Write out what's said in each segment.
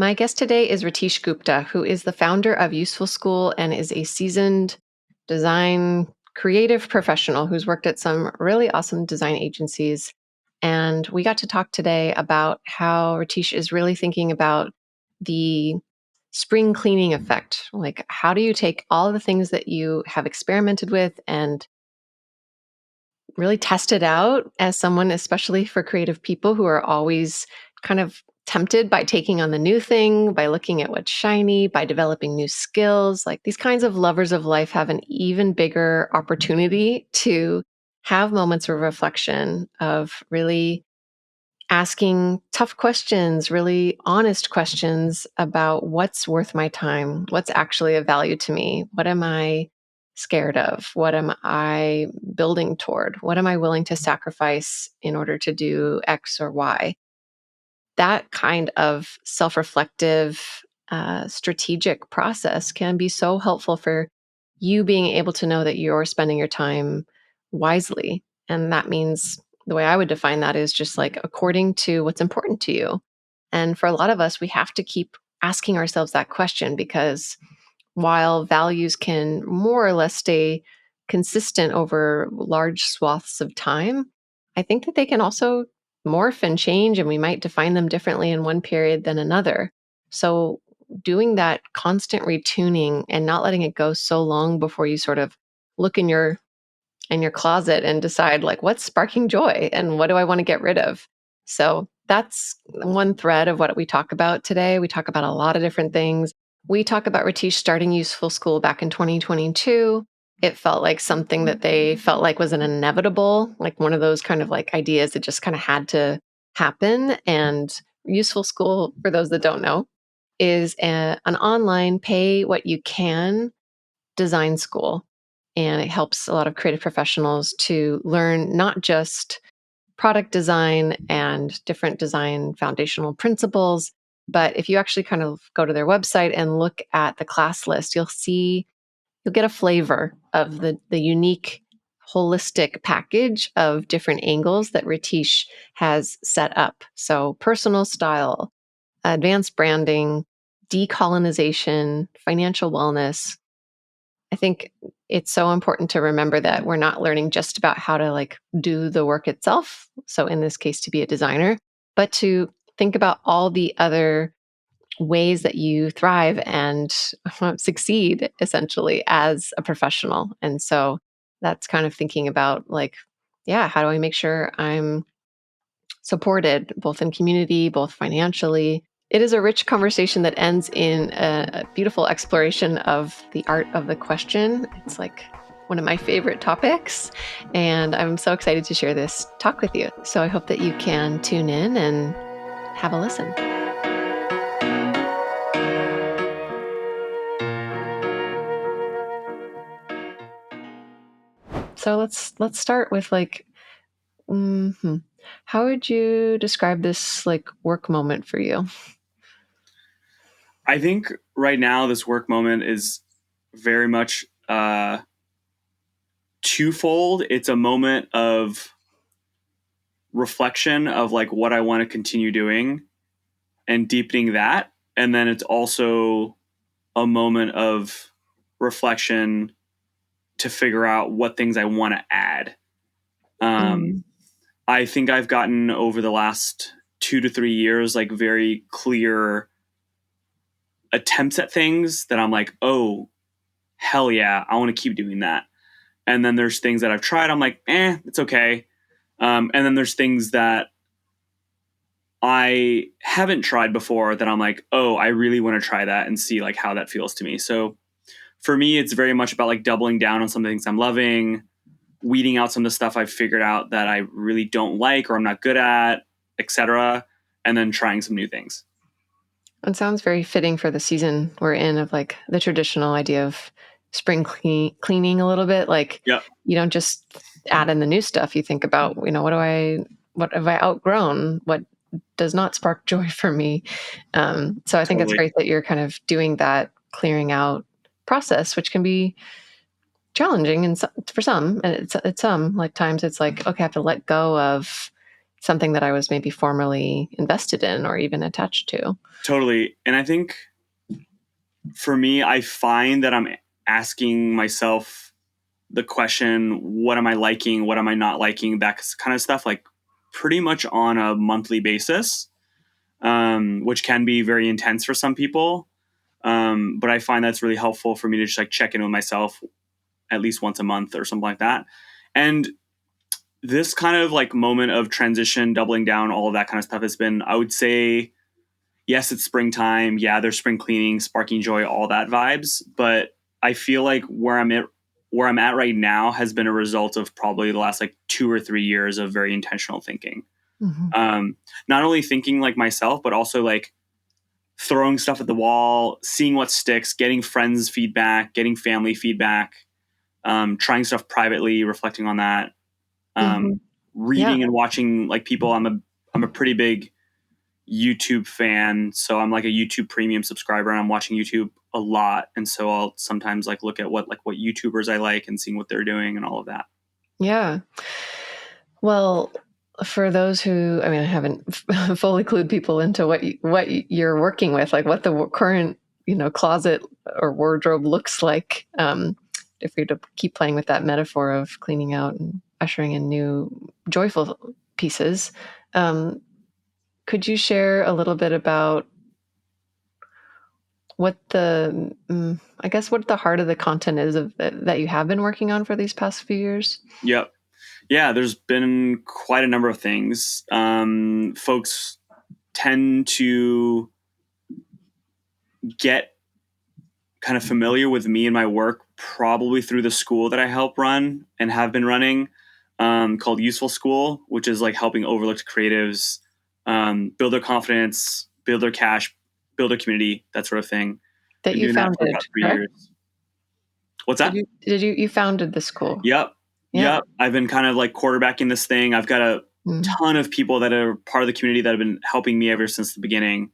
My guest today is Ritesh Gupta, who is the founder of Useful School and is a seasoned design creative professional who's worked at some really awesome design agencies. And we got to talk today about how Ritesh is really thinking about the spring cleaning effect. Like, how do you take all the things that you have experimented with and really test it out as someone, especially for creative people who are always kind of tempted by taking on the new thing, by looking at what's shiny, by developing new skills. Like these kinds of lovers of life have an even bigger opportunity to have moments of reflection, of really asking tough questions, really honest questions about what's worth my time, what's actually of value to me, what am I scared of, what am I building toward, what am I willing to sacrifice in order to do X or Y. That kind of self reflective, strategic process can be so helpful for you being able to know that you're spending your time wisely. And that means the way I would define that is just like according to what's important to you. And for a lot of us, we have to keep asking ourselves that question because while values can more or less stay consistent over large swaths of time, I think that they can also morph and change, and we might define them differently in one period than another. So, doing that constant retuning and not letting it go so long before you sort of look in your closet and decide like what's sparking joy and what do I want to get rid of. So that's one thread of what we talk about today. We talk about a lot of different things. We talk about Ritesh starting Useful School back in 2022. It felt like something that they felt like was an inevitable, like one of those kind of like ideas that just kind of had to happen. And Useful School, for those that don't know, is an online pay what you can design school. And it helps a lot of creative professionals to learn not just product design and different design foundational principles, but if you actually kind of go to their website and look at the class list, you'll get a flavor of the unique holistic package of different angles that Ritesh has set up. So personal style, advanced branding, decolonization, financial wellness. I think it's so important to remember that we're not learning just about how to like do the work itself. So in this case, to be a designer, but to think about all the other ways that you thrive and succeed essentially as a professional. And so that's kind of thinking about like, yeah, how do I make sure I'm supported both in community, both financially. It is a rich conversation that ends in a beautiful exploration of the art of the question. It's like one of my favorite topics, and I'm so excited to share this talk with you. So I hope that you can tune in and have a listen. So let's start with like, how would you describe this like work moment for you? I think right now this work moment is very much twofold. It's a moment of reflection of like what I want to continue doing and deepening that. And then it's also a moment of reflection to figure out what things I want to add. Mm. I think I've gotten over the last 2 to 3 years, like very clear attempts at things that I'm like, oh, hell yeah, I want to keep doing that. And then there's things that I've tried. I'm like, it's okay. And then there's things that I haven't tried before that I'm like, oh, I really want to try that and see like how that feels to me. So for me, it's very much about like doubling down on some things I'm loving, weeding out some of the stuff I've figured out that I really don't like or I'm not good at, etc., and then trying some new things. It sounds very fitting for the season we're in of like the traditional idea of spring cleaning a little bit. Like Yep. you don't just add in the new stuff. You think about, what have I outgrown? What does not spark joy for me? So I think it's Totally. great that you're kind of doing that clearing out process, which can be challenging and for some, and it's some like times it's like, okay, I have to let go of something that I was maybe formerly invested in or even attached to. Totally. And I think for me, I find that I'm asking myself the question, what am I liking? What am I not liking? That kind of stuff, like pretty much on a monthly basis, which can be very intense for some people. But I find that's really helpful for me to just like check in with myself at least once a month or something like that. And this kind of like moment of transition, doubling down, all of that kind of stuff has been, I would say, yes, it's springtime. Yeah, there's spring cleaning, sparking joy, all that vibes. But I feel like where I'm at right now has been a result of probably the last like 2 or 3 years of very intentional thinking. Mm-hmm. Not only thinking like myself, but also like throwing stuff at the wall, seeing what sticks, getting friends feedback, getting family feedback, trying stuff privately, reflecting on that, Mm-hmm. Yeah. reading and watching like people. I'm a pretty big YouTube fan, so I'm like a YouTube premium subscriber, and I'm watching YouTube a lot. And so I'll sometimes like look at what YouTubers I like and seeing what they're doing and all of that. Yeah. Well, for those who, I mean, I haven't fully clued people into what you're working with, like what the current, closet or wardrobe looks like. If you're to keep playing with that metaphor of cleaning out and ushering in new joyful pieces, could you share a little bit about what what the heart of the content is that you have been working on for these past few years? Yep. Yeah, there's been quite a number of things. Folks tend to get kind of familiar with me and my work probably through the school that I help run and have been running, called Useful School, which is like helping overlooked creatives build their confidence, build their cash, build a community, that sort of thing. That Been you doing that for founded, about 3 years. correct? What's that? Did you founded the school? Yep. Yeah. Yep. I've been kind of like quarterbacking this thing. I've got a Mm. ton of people that are part of the community that have been helping me ever since the beginning.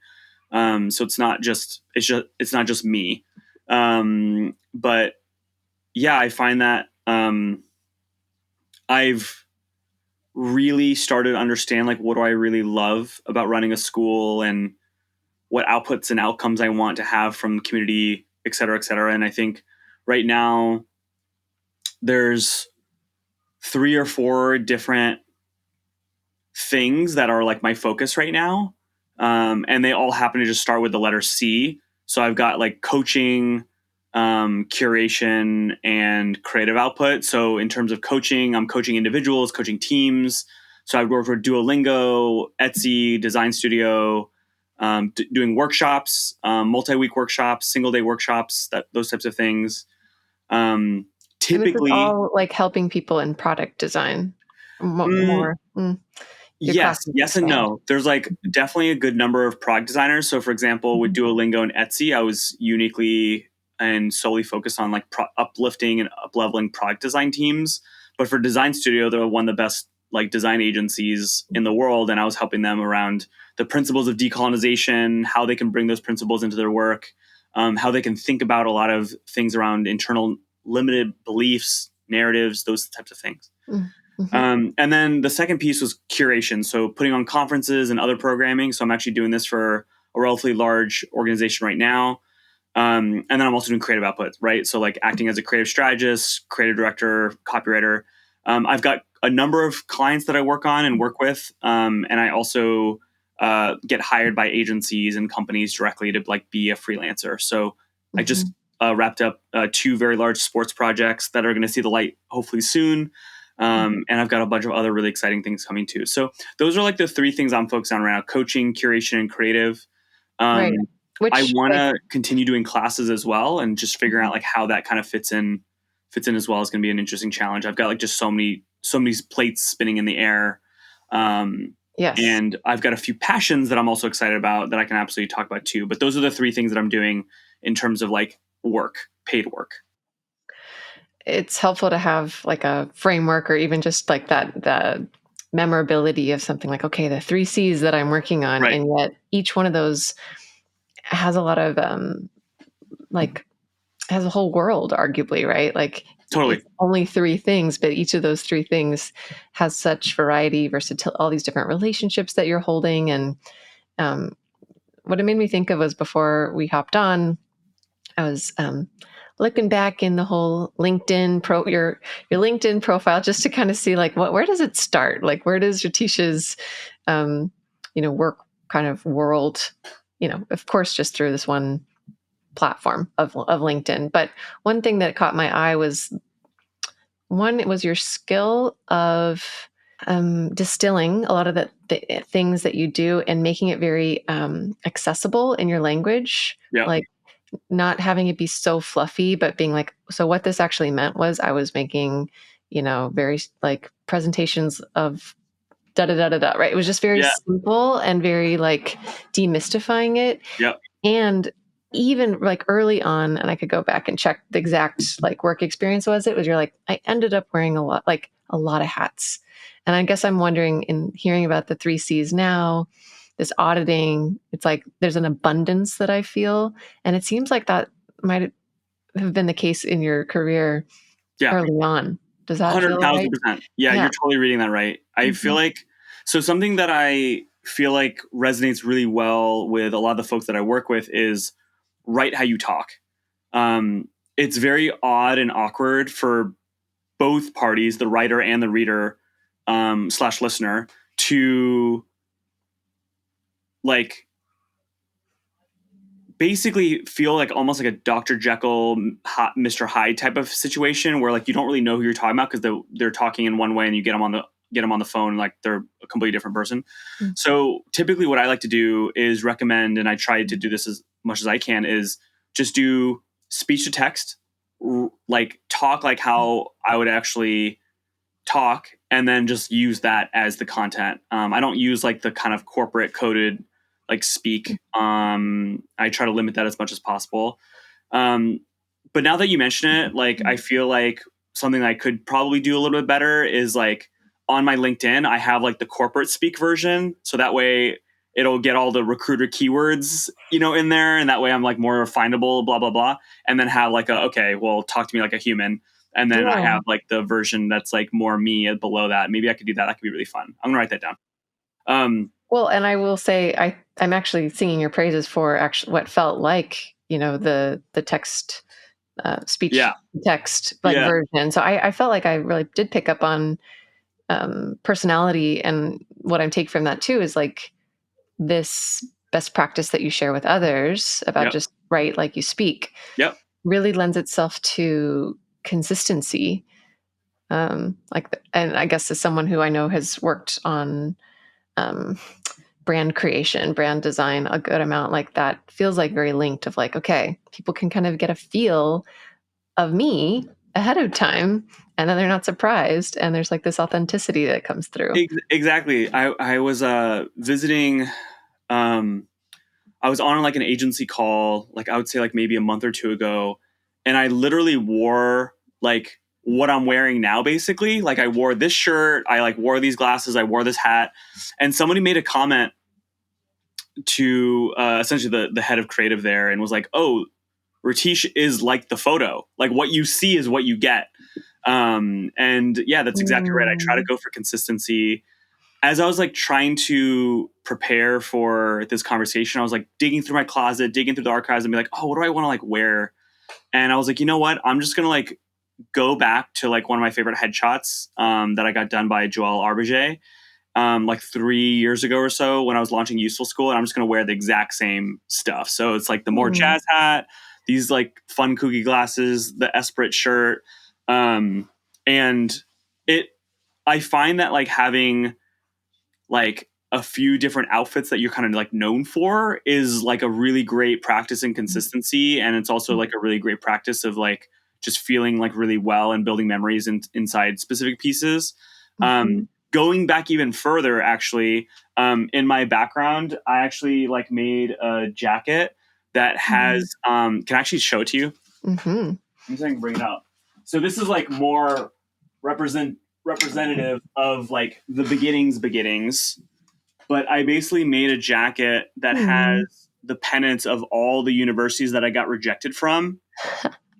So it's not just me. But yeah, I find that I've really started to understand like what do I really love about running a school and what outputs and outcomes I want to have from the community, et cetera, et cetera. And I think right now there's 3 or 4 different things that are like my focus right now. And they all happen to just start with the letter C. So I've got like coaching, curation, and creative output. So in terms of coaching, I'm coaching individuals, coaching teams. So I've worked with Duolingo, Etsy, Design Studio, doing workshops, multi-week workshops, single-day workshops, those types of things. And this is Typically, all like helping people in product design mm, more. Your yes, classes yes, and expand. no. There's like definitely a good number of product designers. So, for example, with Mhm. Duolingo and Etsy, I was uniquely and solely focused on like uplifting and up-leveling product design teams. But for Design Studio, they're one of the best like design agencies in the world, and I was helping them around the principles of decolonization, how they can bring those principles into their work, how they can think about a lot of things around internal limited beliefs, narratives, those types of things. Mm-hmm. And then the second piece was curation. So putting on conferences and other programming. So I'm actually doing this for a relatively large organization right now. And then I'm also doing creative output, right? So like acting as a creative strategist, creative director, copywriter. I've got a number of clients that I work on and work with. And I also get hired by agencies and companies directly to like be a freelancer. So I just wrapped up 2 very large sports projects that are going to see the light hopefully soon. And I've got a bunch of other really exciting things coming too. So those are like the 3 things I'm focused on right now: coaching, curation, and creative. Right. I Which, want like, to continue doing classes as well, and just figuring out like how that kind of fits in as well is going to be an interesting challenge. I've got like just so many plates spinning in the air. yes. And I've got a few passions that I'm also excited about that I can absolutely talk about too. But those are the 3 things that I'm doing in terms of like work, paid work. It's helpful to have like a framework or even just like the memorability of something like, okay, the 3 C's that I'm working on. Right. And yet each one of those has a lot of like has a whole world arguably, right? Like Totally. it's only three things, but each of those three things has such variety, versatility, all these different relationships that you're holding. And um, what it made me think of was before we hopped on, I was looking back in the whole your LinkedIn profile just to kind of see like where does it start? Like where does Ratisha's work kind of world, of course, just through this one platform of LinkedIn. But one thing that caught my eye was it was your skill of distilling a lot of the things that you do and making it very accessible in your language. Yeah. Like not having it be so fluffy, but being like, so what this actually meant was I was making, very like presentations of da da da da da, right? It was just very Yeah. simple and very like demystifying it. Yeah. And even like early on, and I could go back and check the exact like work experience it was you're like, I ended up wearing a lot of hats. And I guess I'm wondering in hearing about the three C's now, this auditing, it's like there's an abundance that I feel. And it seems like that might have been the case in your career Yeah. early on. Does that feel right? 100,000%. Yeah, Yeah. you're totally reading that right. I feel like, so something that I feel like resonates really well with a lot of the folks that I work with is write how you talk. It's very odd and awkward for both parties, the writer and the reader slash listener, to like basically feel like almost like a Dr. Jekyll, Mr. Hyde type of situation where like you don't really know who you're talking about because they're talking in one way and you get them on the phone like they're a completely different person. Mm-hmm. So typically what I like to do is recommend, and I try to do this as much as I can, is just do speech to text, like talk like how I would actually talk, and then just use that as the content. I don't use like the kind of corporate coded like speak. I try to limit that as much as possible. But now that you mention it, like I feel like something that I could probably do a little bit better is like on my LinkedIn, I have like the corporate speak version. So that way it'll get all the recruiter keywords, in there. And that way I'm like more findable, blah, blah, blah. And then have like okay, well, talk to me like a human. And then I have like the version that's like more me below that. Maybe I could do that. That could be really fun. I'm gonna write that down. Well, and I will say I'm actually singing your praises for actually what felt like, the text speech text like version. So I felt like I really did pick up on personality, and what I'm taking from that too is like this best practice that you share with others about just write like you speak. Yep. Really lends itself to consistency. And I guess as someone who I know has worked on brand creation, brand design a good amount, like that feels like very linked of like, okay, people can kind of get a feel of me ahead of time and then they're not surprised. And there's like this authenticity that comes through. Exactly. I was visiting, I was on like an agency call, like I would say like maybe a month or two ago. And I literally wore like what I'm wearing now, basically. Like I wore this shirt, I like wore these glasses, I wore this hat. And somebody made a comment to essentially the head of creative there and was like, oh, Ritesh is like the photo. Like what you see is what you get. And yeah, that's exactly right. I try to go for consistency. As I was like trying to prepare for this conversation, I was like digging through my closet, digging through the archives and be like, oh, what do I want to like wear? And I was like, you know what? I'm just going to like go back to like one of my favorite headshots that I got done by Joel Arbogé like 3 years ago or so when I was launching Useful School. And I'm just going to wear the exact same stuff. So it's like the more jazz hat, these like fun kooky glasses, the Esprit shirt. And I find that like having like a few different outfits that you're kind of like known for is like a really great practice in consistency. And it's also like a really great practice of like just feeling like really well and building memories inside specific pieces. Going back even further, actually, in my background, I actually like made a jacket that has, can I actually show it to you? Let me see if I can bring it up. So this is like more representative of like the beginnings. But I basically made a jacket that has the pennants of all the universities that I got rejected from.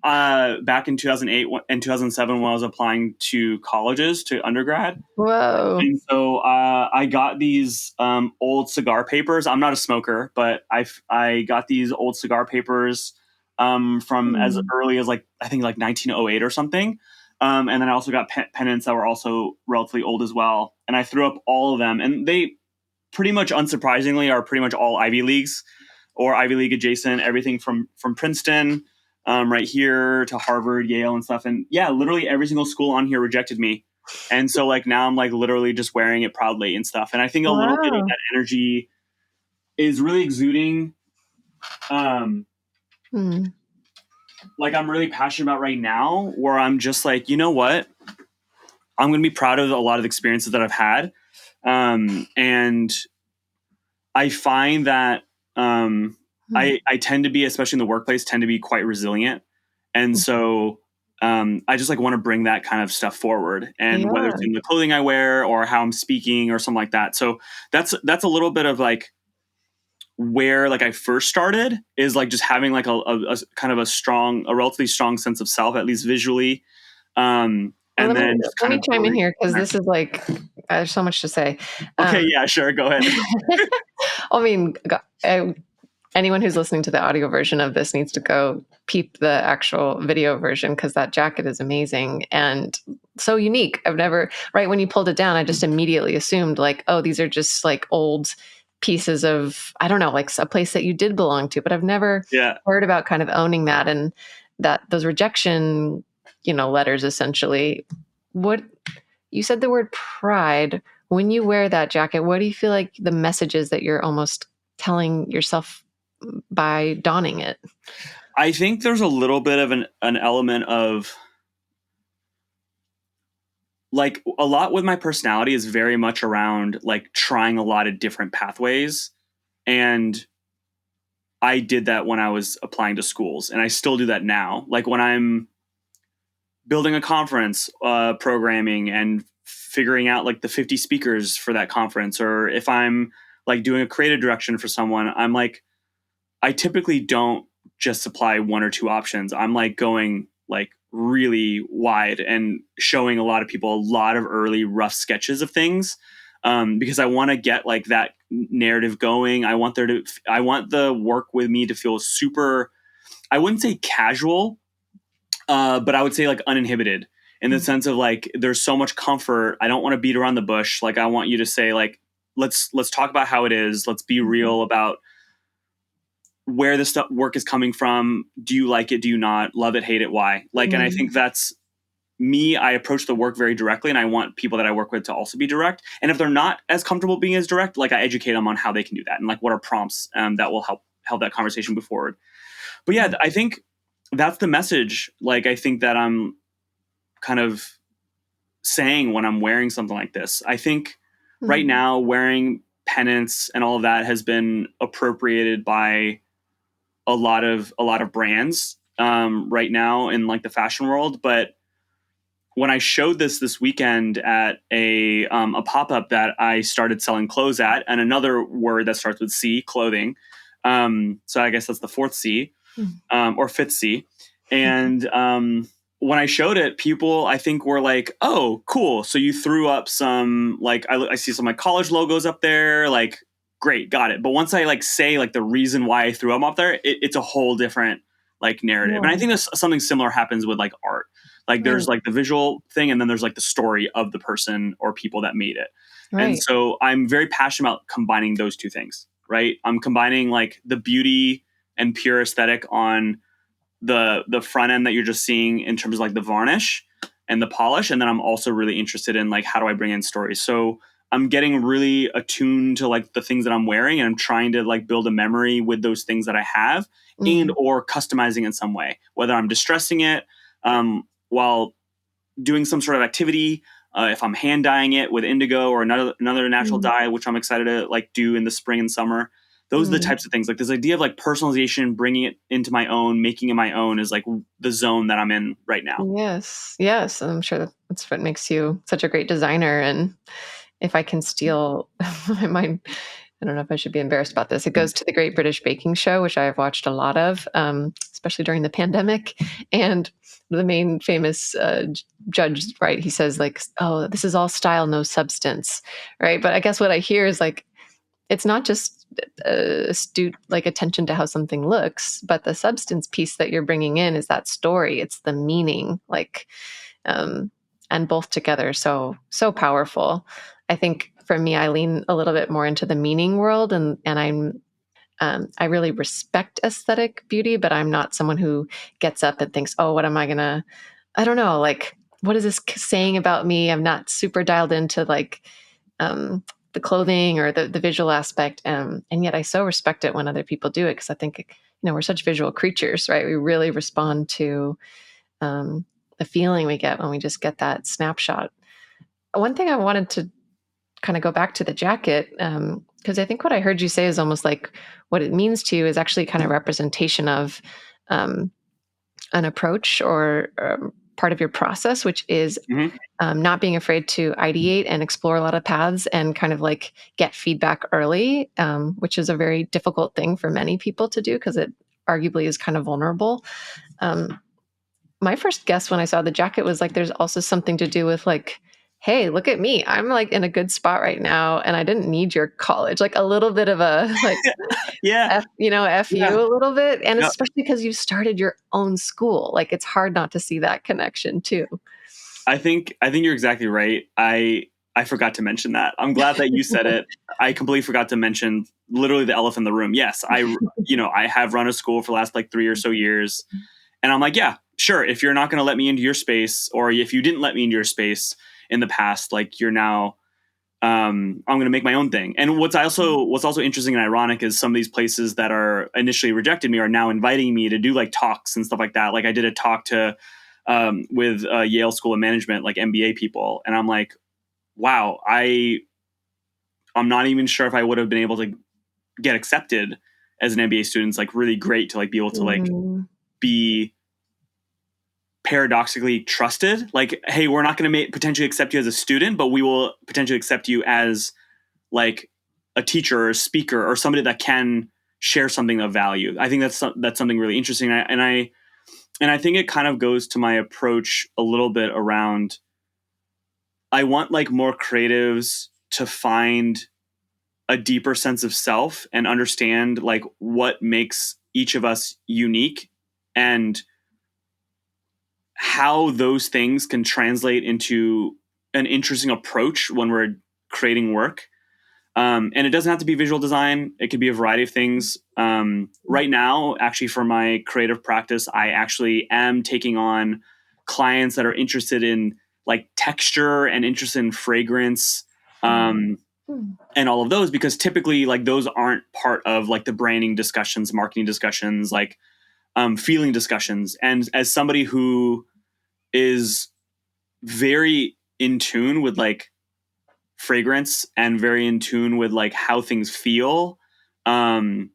Back in 2008 and 2007 when I was applying to colleges to undergrad. Whoa. And so I got these old cigar papers. I'm not a smoker, but I got these old cigar papers from as Hmm. early as like I think like 1908 or something. And then I also got pennants that were also relatively old as well. And I threw up all of them, and they pretty much unsurprisingly are pretty much all Ivy Leagues or Ivy League adjacent. Everything from Princeton, right here to Harvard, Yale, and stuff. And yeah, literally every single school on here rejected me. And so like now I'm like literally just wearing it proudly and stuff. And I think a little bit of Wow. that energy is really exuding. Um, Hmm. like I'm really passionate about right now, where I'm just like, you know what? I'm going to be proud of a lot of the experiences that I've had. And I find that Hmm. I tend to be, especially in the workplace, tend to be quite resilient. And so I just like want to bring that kind of stuff forward, and whether Yeah. it's in the clothing I wear or how I'm speaking or something like that. So that's a little bit of like where like I first started, is like just having like a kind of a relatively strong sense of self, at least visually. Well, And then just let kind me of chime in building here from because there. this is like there's so much to say. Okay, Um, yeah, sure, go ahead. I mean, anyone who's listening to the audio version of this needs to go peep the actual video version because that jacket is amazing and so unique. I've never, right when you pulled it down, I just immediately assumed like, oh, these are just like old pieces of, I don't know, like a place that you did belong to, but I've never Yeah. heard about kind of owning that and that those rejection, letters essentially. What you said the word pride. When you wear that jacket, what do you feel like the message is that you're almost telling yourself by donning it? I think there's a little bit of an element of like a lot with my personality is very much around like trying a lot of different pathways. And I did that when I was applying to schools, and I still do that now. Like when I'm building a conference, programming and figuring out like the 50 speakers for that conference, or if I'm like doing a creative direction for someone, I'm like, I typically don't just supply one or two options. I'm like going like really wide and showing a lot of people a lot of early rough sketches of things, because I want to get like that narrative going. I want the work with me to feel super, I wouldn't say casual, but I would say like uninhibited, in the sense of like there's so much comfort. I don't want to beat around the bush. Like I want you to say like, let's talk about how it is. Let's be real about where this work is coming from. Do you like it? Do you not love it? Hate it? Why? Like, and I Mm. think that's me. I approach the work very directly, and I want people that I work with to also be direct. And if they're not as comfortable being as direct, like I educate them on how they can do that, and like what are prompts that will help that conversation move forward. But yeah, I think that's the message. Like, I think that I'm kind of saying when I'm wearing something like this. I think right Mm. now wearing pennants and all of that has been appropriated by a lot of brands right now in like the fashion world. But when I showed this weekend at a pop up that I started selling clothes at, and another word that starts with C, clothing. So I guess that's the fourth C, Mm. or fifth C. And when I showed it, people I think were like, "Oh, cool! So you threw up some like I see some like college logos up there, like." Great, got it. But once I like say like the reason why I threw them up there, it's a whole different like narrative. And I Yeah. think this something similar happens with like art. Like there's Right. like the visual thing, and then there's like the story of the person or people that made it. And Right. so I'm very passionate about combining those two things, right? I'm combining like the beauty and pure aesthetic on the front end that you're just seeing in terms of like the varnish and the polish, and then I'm also really interested in like how do I bring in stories. So I'm getting really attuned to like the things that I'm wearing, and I'm trying to like build a memory with those things that I have, and Mhm. or customizing in some way, whether I'm distressing it while doing some sort of activity, if I'm hand dyeing it with indigo or another natural Mm. dye, which I'm excited to like do in the spring and summer. Those are the Mm. types of things. Like this idea of like personalization, bringing it into my own, making it my own, is like the zone that I'm in right now. Yes. Yes. I'm sure that's what makes you such a great designer. And if I can steal, I might. I don't know if I should be embarrassed about this. It goes to the Great British Baking Show, which I've watched a lot of, especially during the pandemic. And the main famous judge, right? He says like, "Oh, this is all style, no substance," right? But I guess what I hear is like, it's not just astute like attention to how something looks, but the substance piece that you're bringing in is that story. It's the meaning, like, um, and both together, so powerful. I think for me, I lean a little bit more into the meaning world, and I really respect aesthetic beauty, but I'm not someone who gets up and thinks, "Oh, what am I gonna?" I don't know, like, what is this saying about me? I'm not super dialed into like um, the clothing or the visual aspect, and yet I so respect it when other people do it because I think we're such visual creatures, right? We really respond to um, the feeling we get when we just get that snapshot. One thing I wanted to kind of go back to the jacket, because I think what I heard you say is almost like what it means to you is actually kind of representation of um, an approach or part of your process, which is Mm-hmm. not being afraid to ideate and explore a lot of paths and kind of like get feedback early, which is a very difficult thing for many people to do because it arguably is kind of vulnerable. Um, my first guess when I saw the jacket was like, there's also something to do with like, hey, look at me. I'm like in a good spot right now and I didn't need your college. Like a little bit of a like Yeah. F Yeah. you a little bit. And Yep. especially because you started your own school. Like it's hard not to see that connection too. I think you're exactly right. I forgot to mention that. I'm glad that you said it. I completely forgot to mention literally the elephant in the room. Yes, I have run a school for the last like 3 or so years, and I'm like, yeah, sure. If you're not going to let me into your space, or if you didn't let me into your space in the past, like you're now, I'm going to make my own thing. And what's also interesting and ironic is some of these places that are initially rejected me are now inviting me to do like talks and stuff like that. Like I did a talk to with Yale School of Management, like MBA people, and I'm like, wow, I'm not even sure if I would have been able to get accepted as an MBA student. It's like really great to like be able to like Mhm. be paradoxically trusted. Like, hey, we're not going to potentially accept you as a student, but we will potentially accept you as like a teacher or a speaker or somebody that can share something of value. I think that's something really interesting. And I think it kind of goes to my approach a little bit around. I want like more creatives to find a deeper sense of self and understand like what makes each of us unique and how those things can translate into an interesting approach when we're creating work. And it doesn't have to be visual design. It could be a variety of things. Right now, actually, for my creative practice, I actually am taking on clients that are interested in like texture and interested in fragrance, and all of those, because typically like those aren't part of like the branding discussions, marketing discussions, like feeling discussions. And as somebody who is very in tune with like fragrance and very in tune with like how things feel, um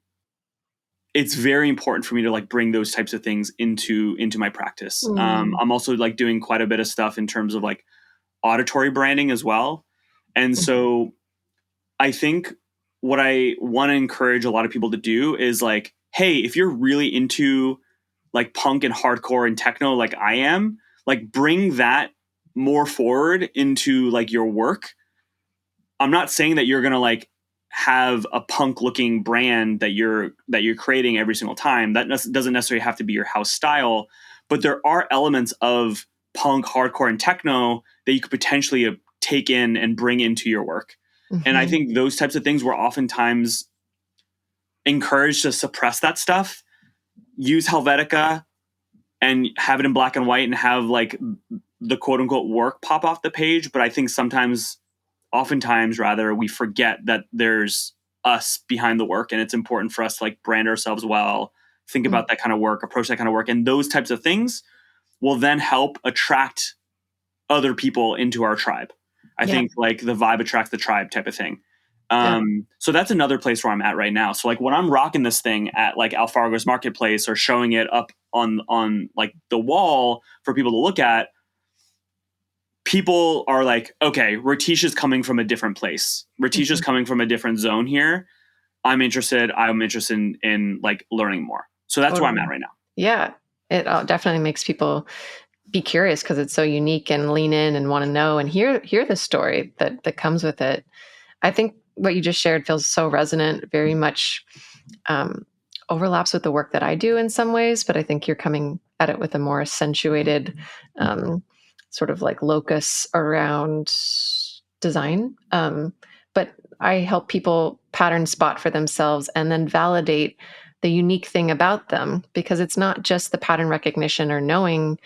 it's very important for me to like bring those types of things into my practice. Mm. I'm also like doing quite a bit of stuff in terms of like auditory branding as well. And so I think what I want to encourage a lot of people to do is like, hey, if you're really into like punk and hardcore and techno like I am, like bring that more forward into like your work. I'm not saying that you're going to like have a punk looking brand that you're creating every single time. That doesn't necessarily have to be your house style, but there are elements of punk, hardcore, and techno that you could potentially take in and bring into your work. And I Mhm. think those types of things were oftentimes encouraged to suppress that stuff. Use Helvetica and have it in black and white and have like the quote unquote work pop off the page. But I think oftentimes rather, we forget that there's us behind the work, and it's important for us to like brand ourselves well, think Mm. about that kind of work, approach that kind of work. And those types of things will then help attract other people into our tribe. I Yeah. think like the vibe attracts the tribe type of thing. Yeah. So that's another place where I'm at right now. So like when I'm rocking this thing at like Alfargo's Marketplace or showing it up on like the wall for people to look at, people are like, okay, Ritesh is coming from a different place. Ritesh is coming from a different zone here. I'm interested in like learning more. So that's where I'm at Totally. right now. Yeah. It definitely makes people be curious because it's so unique and lean in and want to know and hear the story that comes with it. I think what you just shared feels so resonant, very much um, overlaps with the work that I do in some ways, but I think you're coming at it with a more accentuated sort of like locus around design. But I help people pattern spot for themselves and then validate the unique thing about them because it's not just the pattern recognition or knowing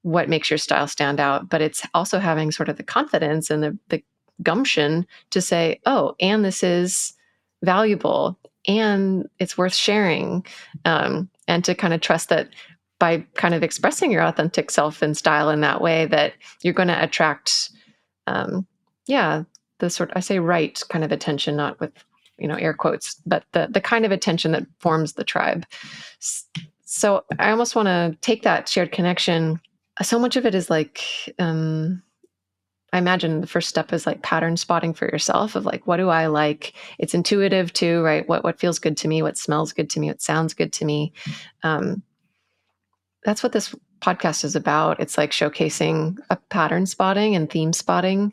what makes your style stand out, but it's also having sort of the confidence and the gumption to say, oh, and this is valuable and it's worth sharing. And to kind of trust that by kind of expressing your authentic self and style in that way, that you're going to attract, yeah, the sort I say right kind of attention, not with air quotes, but the kind of attention that forms the tribe. So I almost want to take that shared connection. So much of it is like I imagine the first step is like pattern spotting for yourself of like, what do I like? It's intuitive too, right? What feels good to me, what smells good to me, what sounds good to me. um, that's what this podcast is about. It's like showcasing a pattern spotting and theme spotting.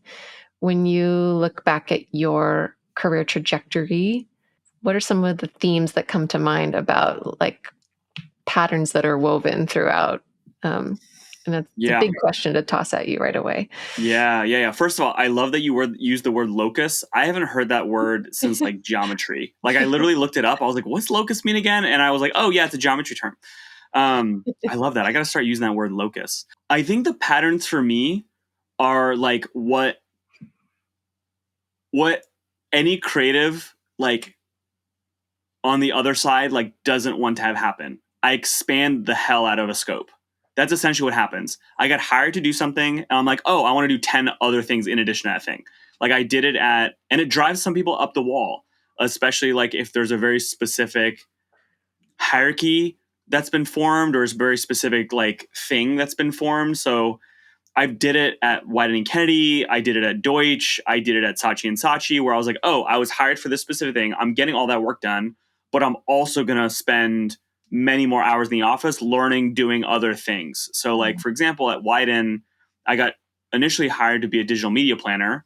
When you look back at your career trajectory, what are some of the themes that come to mind about like patterns that are woven throughout? And that's a Yeah. big question to toss at you right away. Yeah. First of all, I love that you used the word locus. I haven't heard that word since like geometry. Like I literally looked it up. I was like, what's locus mean again? And I was like, oh yeah, it's a geometry term. I love that. I got to start using that word locus. I think the patterns for me are like what any creative like on the other side like doesn't want to have happen. I expand the hell out of a scope. That's essentially what happens. I got hired to do something and I'm like, oh, I want to do 10 other things in addition to that thing. Like I did it and it drives some people up the wall, especially like if there's a very specific hierarchy that's been formed or is very specific like thing that's been formed. So I did it at Wieden & Kennedy. I did it at Deutsch. I did it at Saatchi & Saatchi, where I was like, oh, I was hired for this specific thing. I'm getting all that work done, but I'm also going to spend many more hours in the office learning, doing other things. So like, for example, at Wieden, I got initially hired to be a digital media planner.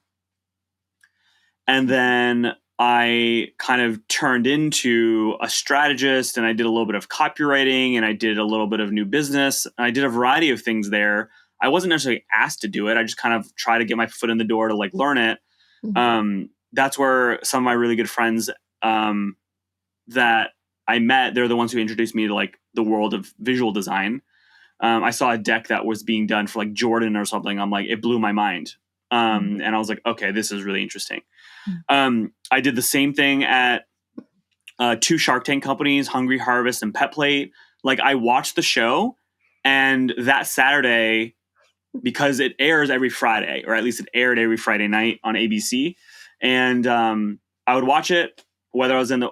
And then I kind of turned into a strategist and I did a little bit of copywriting and I did a little bit of new business. And I did a variety of things there. I wasn't necessarily asked to do it. I just kind of tried to get my foot in the door to like learn it. That's where some of my really good friends that I met, they're the ones who introduced me to like the world of visual design. I saw a deck that was being done for like Jordan or something. I'm like, it blew my mind. And I was like, okay, this is really interesting. I did the same thing at two Shark Tank companies, Hungry Harvest and Pet Plate. Like I watched the show and that Saturday, because it airs every Friday, or at least it aired every Friday night on ABC. And I would watch it, whether I was in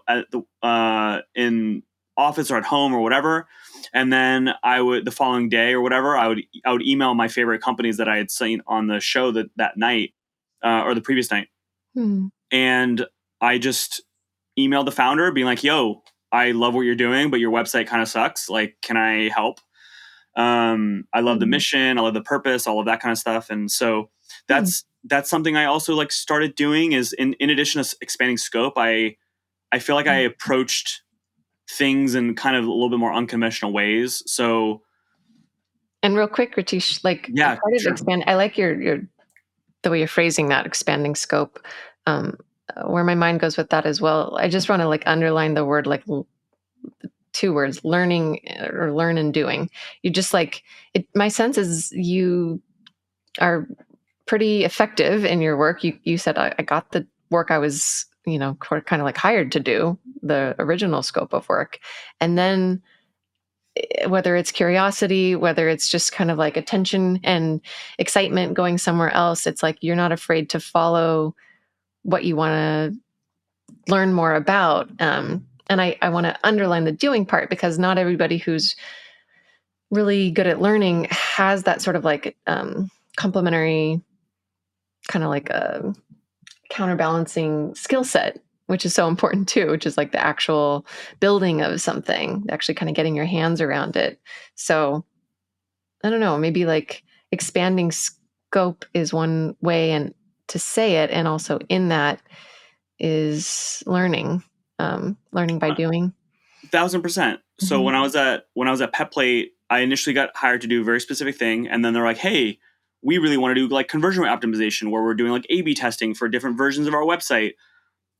in office or at home or whatever. And then the following day or whatever, I would email my favorite companies that I had seen on the show that night or the previous night. And I just emailed the founder being like, yo, I love what you're doing, but your website kind of sucks. Like, can I help? I love the mission. I love the purpose, all of that kind of stuff. And so that's something I also like started doing is in addition to expanding scope, I feel like I approached things in kind of a little bit more unconventional ways. So, and real quick, Ritesh, like yeah, part of sure. expand, I like your the way you're phrasing that, expanding scope. Where my mind goes with that as well. I just want to like underline the word like two words, learning or learn and doing. You just like it. My sense is you are pretty effective in your work. You said I got the work I was kind of like hired to do, the original scope of work, and then whether it's curiosity, whether it's just kind of like attention and excitement going somewhere else, it's like you're not afraid to follow what you want to learn more about. And I want to underline the doing part because not everybody who's really good at learning has that sort of like complementary kind of like a counterbalancing skill set, which is so important too, which is like the actual building of something, actually kind of getting your hands around it. So I don't know, maybe like expanding scope is one way and to say it. And also in that is learning, learning by doing. 1,000%. So Mhm. when I was at PetPlate, I initially got hired to do a very specific thing, and then they're like, "Hey, we really want to do like conversion rate optimization, where we're doing like A/B testing for different versions of our website."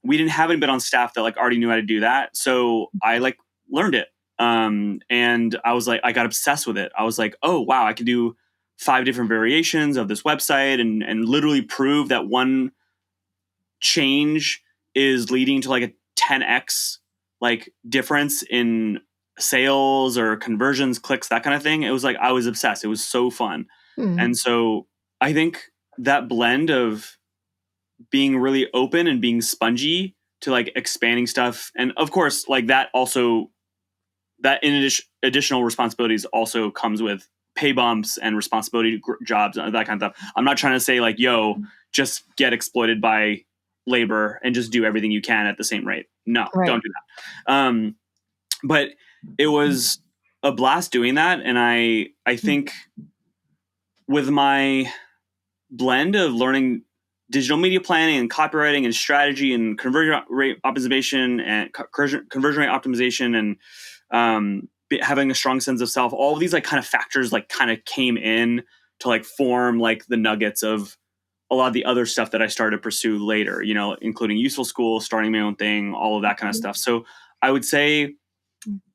We didn't have anybody on staff that like already knew how to do that, so I like learned it, and I was like, I got obsessed with it. I was like, "Oh wow, I could do 5 different variations of this website, and literally prove that one change is leading to like a 10x like difference in sales or conversions, clicks, that kind of thing." It was like I was obsessed. It was so fun. Mm. And so I think that blend of being really open and being spongy to like expanding stuff, and of course like that also, that in additional responsibilities also comes with pay bumps and responsibility jobs and that kind of stuff. I'm not trying to say like, yo, just get exploited by labor and just do everything you can at the same rate. No, Right. don't do that. But it was a blast doing that. And I think with my blend of learning digital media planning and copywriting and strategy and conversion rate optimization and conversion rate optimization and having a strong sense of self, all of these like kind of factors like kind of came in to like form like the nuggets of a lot of the other stuff that I started to pursue later, you know, including useful school, starting my own thing, all of that kind of stuff. So I would say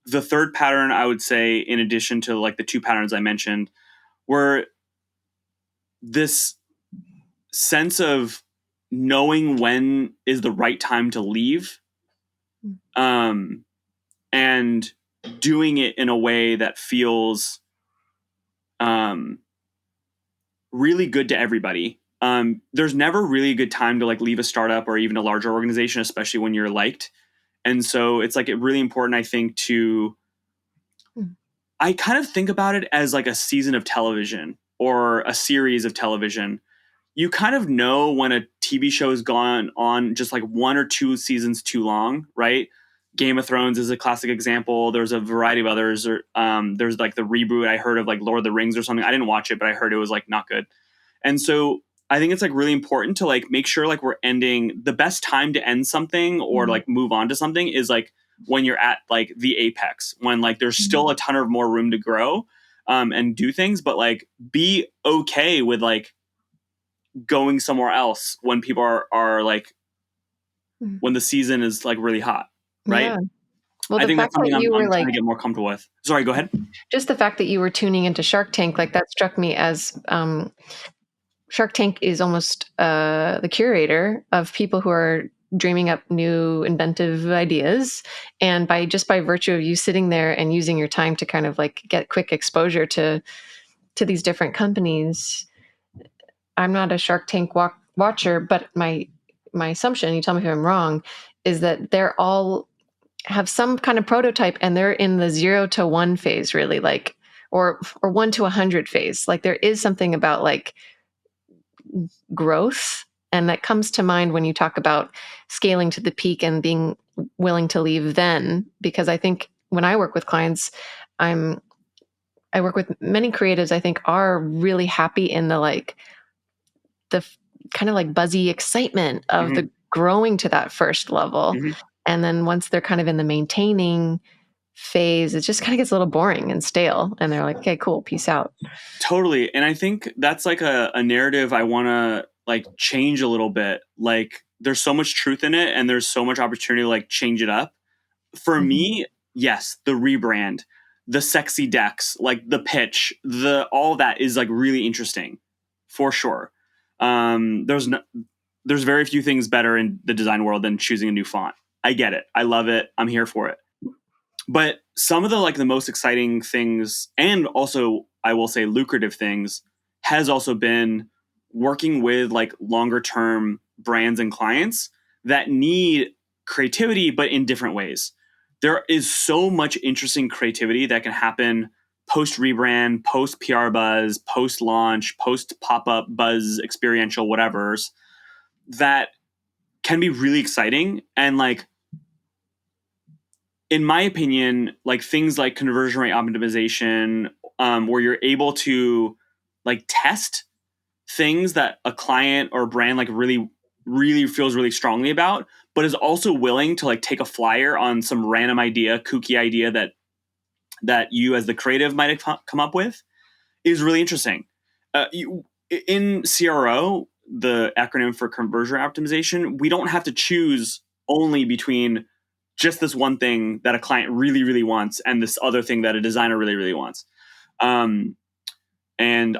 the third pattern, I would say, in addition to like the 2 patterns I mentioned, were this sense of knowing when is the right time to leave, um, and doing it in a way that feels um, really good to everybody. There's never really a good time to like leave a startup or even a larger organization, especially when you're liked. And so it's like really important, I think, to I kind of think about it as like a season of television or a series of television. You kind of know when a TV show has gone on just like 1 or 2 seasons too long, right? Game of Thrones is a classic example. There's a variety of others. Or there's like the reboot I heard of like Lord of the Rings or something. I didn't watch it, but I heard it was like not good. And so I think it's like really important to like make sure like we're ending, the best time to end something or like move on to something is like when you're at like the apex, when like there's still a ton of more room to grow and do things, but like be okay with like going somewhere else when people are like, when the season is like really hot, right? Yeah. Well, I the think that's fact that something you I'm were trying like, to get more comfortable with. Sorry, go ahead. just the fact that you were tuning into Shark Tank, like that struck me as Shark Tank is almost the curator of people who are dreaming up new inventive ideas. And by virtue of you sitting there and using your time to kind of like get quick exposure to these different companies, I'm not a Shark Tank watcher, but my assumption, you tell me if I'm wrong, is that they're all have some kind of prototype and they're in the 0 to 1 phase, really, like or 1 to 100 phase. Like there is something about like growth, and that comes to mind when you talk about scaling to the peak and being willing to leave then, because I think when I work with clients, I'm I work with many creatives I think are really happy in the like the kind of like buzzy excitement of Mm-hmm. the growing to that first level. Mm-hmm. And then once they're kind of in the maintaining phase, it just kind of gets a little boring and stale. And they're like, okay, cool, peace out. Totally. And I think that's like a narrative I want to like change a little bit. Like there's so much truth in it and there's so much opportunity to like change it up. For Mhm. me, yes, the rebrand, the sexy decks, like the pitch, the all that is like really interesting for sure. There's no, there's very few things better in the design world than choosing a new font. I get it. I love it. I'm here for it. But some of the like the most exciting things, and also I will say lucrative things, has also been working with like longer term brands and clients that need creativity but in different ways. There is so much interesting creativity that can happen post rebrand, post PR buzz, post launch, post pop-up buzz, experiential whatever's that can be really exciting. And like, in my opinion, like things like conversion rate optimization, where you're able to like test things that a client or a brand like really feels really strongly about, but is also willing to like take a flyer on some random idea, kooky idea that you as the creative might have come up with, is really interesting. In CRO, the acronym for conversion optimization, we don't have to choose only between just this one thing that a client really wants and this other thing that a designer really wants. And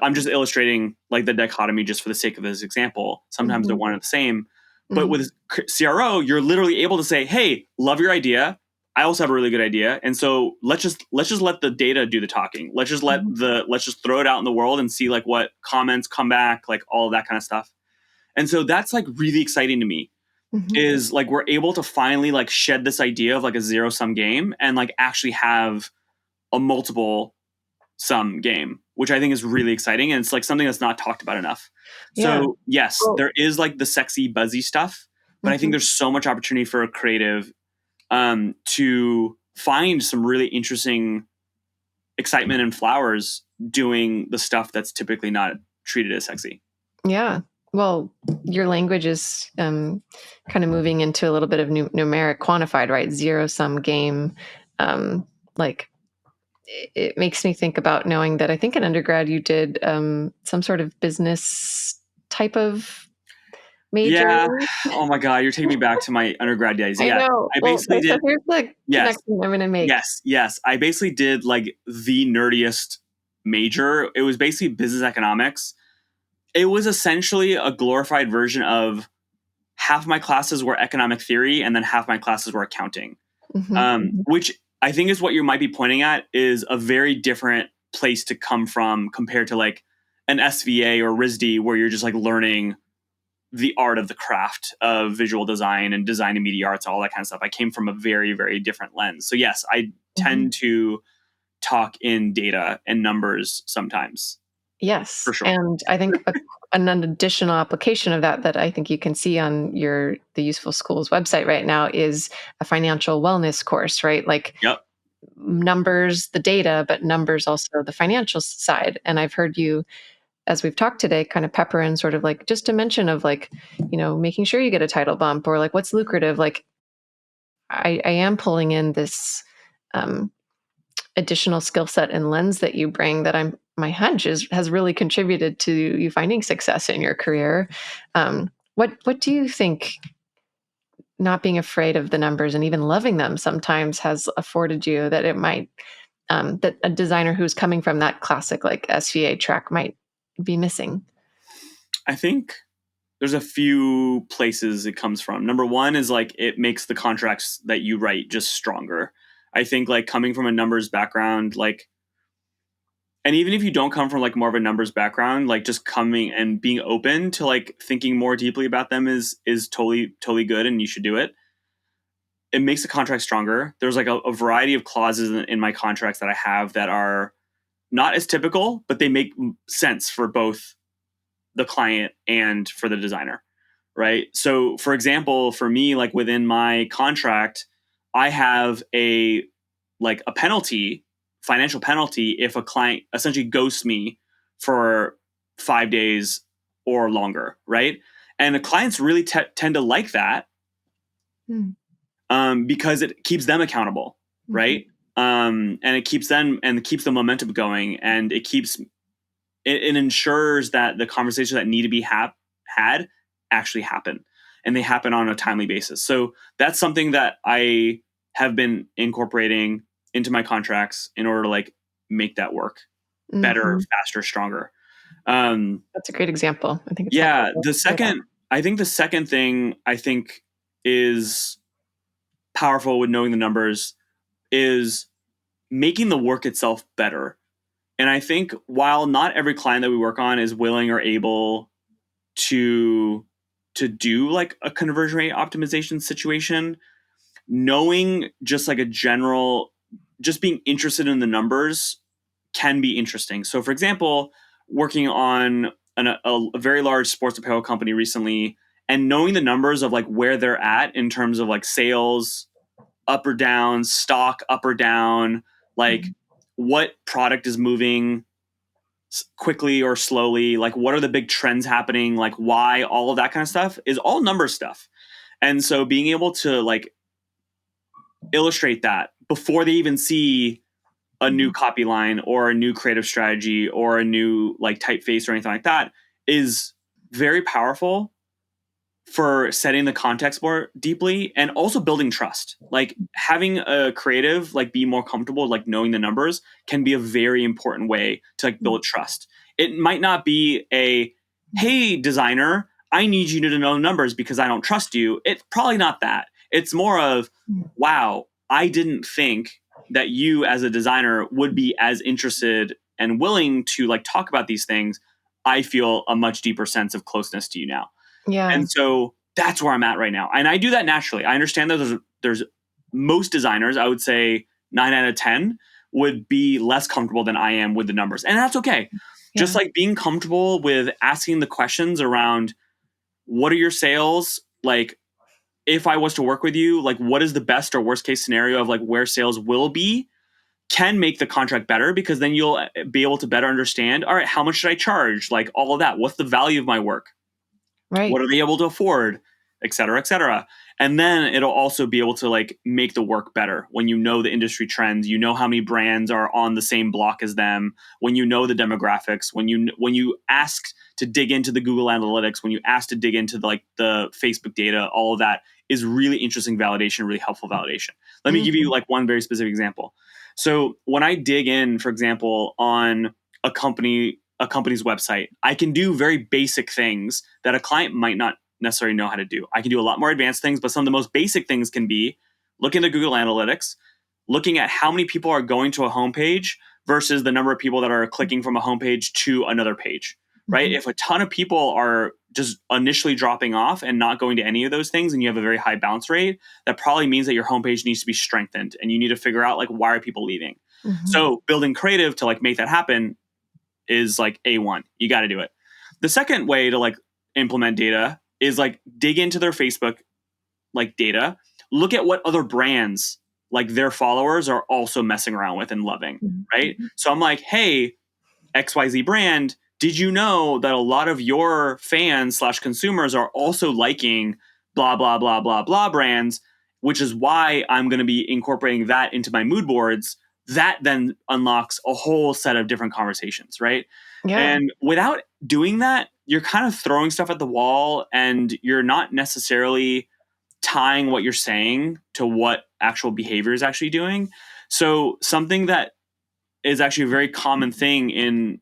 I'm just illustrating like the dichotomy just for the sake of this example. Sometimes they're one and the same. But with CRO, you're literally able to say, hey, love your idea. I also have a really good idea. And so let's just let the data do the talking. Let's just throw it out in the world and see like what comments come back, like all of that kind of stuff. And so that's like really exciting to me, is like we're able to finally like shed this idea of like a zero sum game and like actually have a multiple sum game, which I think is really exciting. And it's like something that's not talked about enough. Yeah. So yes, there is like the sexy buzzy stuff, but I think there's so much opportunity for a creative to find some really interesting excitement and flowers doing the stuff that's typically not treated as sexy. Yeah. Well, your language is kind of moving into a little bit of numeric quantified, right? Zero sum game. Like it makes me think about knowing that I think in undergrad you did some sort of business type of major. Yeah. Oh my God, you're taking me back to my undergrad days. I Yeah. know. I basically so did. here's the Yes. connection I'm going to make. Yes. I basically did like the nerdiest major. It was basically business economics. It was essentially a glorified version of half my classes were economic theory and then half my classes were accounting, which I think is what you might be pointing at is a very different place to come from compared to like an SVA or RISD where you're just like learning the art of the craft of visual design and design and media arts, all that kind of stuff. I came from a very different lens. So yes, I tend to talk in data and numbers sometimes. Yes. For sure. And I think an additional application of that I think you can see on the Useful Schools website right now is a financial wellness course, right? Like numbers, the data, but numbers also the financial side. And I've heard you, as we've talked today, kind of pepper in sort of like just a mention of like, making sure you get a title bump or like what's lucrative. Like I am pulling in this additional skill set and lens that you bring that my hunch has really contributed to you finding success in your career. What do you think not being afraid of the numbers and even loving them sometimes has afforded you that it might that a designer who's coming from that classic like SVA track might be missing? I think there's a few places it comes from. Number one is like it makes the contracts that you write just stronger. I think like coming from a numbers background, like, and even if you don't come from like more of a numbers background, like just coming and being open to like thinking more deeply about them is totally good, and you should do it. It makes the contract stronger. There's like a variety of clauses in my contracts that I have that are not as typical, but they make sense for both the client and for the designer, right? So for example, for me, like within my contract, I have a penalty, financial penalty, if a client essentially ghosts me for 5 days or longer, right? And the clients really tend to like that because it keeps them accountable, right? And it keeps them and it keeps the momentum going, and it ensures that the conversations that need to be had actually happen, and they happen on a timely basis. So that's something that I have been incorporating into my contracts in order to like make that work better, faster, stronger. That's a great example. I think it's the second thing I think is powerful with knowing the numbers is making the work itself better. And I think while not every client that we work on is willing or able to do like a conversion rate optimization situation, knowing just like a general, just being interested in the numbers can be interesting. So, for example, working on a very large sports apparel company recently, and knowing the numbers of like where they're at in terms of like sales up or down, stock up or down, like what product is moving quickly or slowly, like what are the big trends happening, like why, all of that kind of stuff is all number stuff. And so being able to like illustrate that before they even see a new copy line or a new creative strategy or a new like typeface or anything like that is very powerful for setting the context more deeply and also building trust. Like having a creative like be more comfortable like knowing the numbers can be a very important way to like build trust. It might not be a hey designer, I need you to know numbers because I don't trust you. It's probably not that. It's more of wow, I didn't think that you as a designer would be as interested and willing to like talk about these things. I feel a much deeper sense of closeness to you now. Yeah. And so that's where I'm at right now. And I do that naturally. I understand that there's most designers, I would say 9 out of 10 would be less comfortable than I am with the numbers. And that's okay. Yeah. Just like being comfortable with asking the questions around what are your sales? Like if I was to work with you, like what is the best or worst case scenario of like where sales will be can make the contract better because then you'll be able to better understand, all right, how much should I charge? Like all of that. What's the value of my work? Right. What are they able to afford, et cetera, et cetera. And then it'll also be able to like make the work better when you know the industry trends, you know how many brands are on the same block as them, when you know the demographics, when you ask to dig into the Google Analytics, when you ask to dig into the Facebook data, all of that is really interesting validation, really helpful validation. Let me give you like one very specific example. So when I dig in, for example, on a company's website, I can do very basic things that a client might not necessarily know how to do. I can do a lot more advanced things, but some of the most basic things can be looking at Google Analytics, looking at how many people are going to a homepage versus the number of people that are clicking from a homepage to another page, right? If a ton of people are just initially dropping off and not going to any of those things and you have a very high bounce rate, that probably means that your homepage needs to be strengthened and you need to figure out like why are people leaving. So building creative to like make that happen is like A1. You got to do it. The second way to like implement data is like dig into their Facebook like data, look at what other brands like their followers are also messing around with and loving, right? So I'm like, hey, XYZ brand, did you know that a lot of your fans / consumers are also liking blah, blah, blah, blah, blah brands, which is why I'm going to be incorporating that into my mood boards. That then unlocks a whole set of different conversations, right? Yeah. And without doing that, you're kind of throwing stuff at the wall and you're not necessarily tying what you're saying to what actual behavior is actually doing. So something that is actually a very common thing in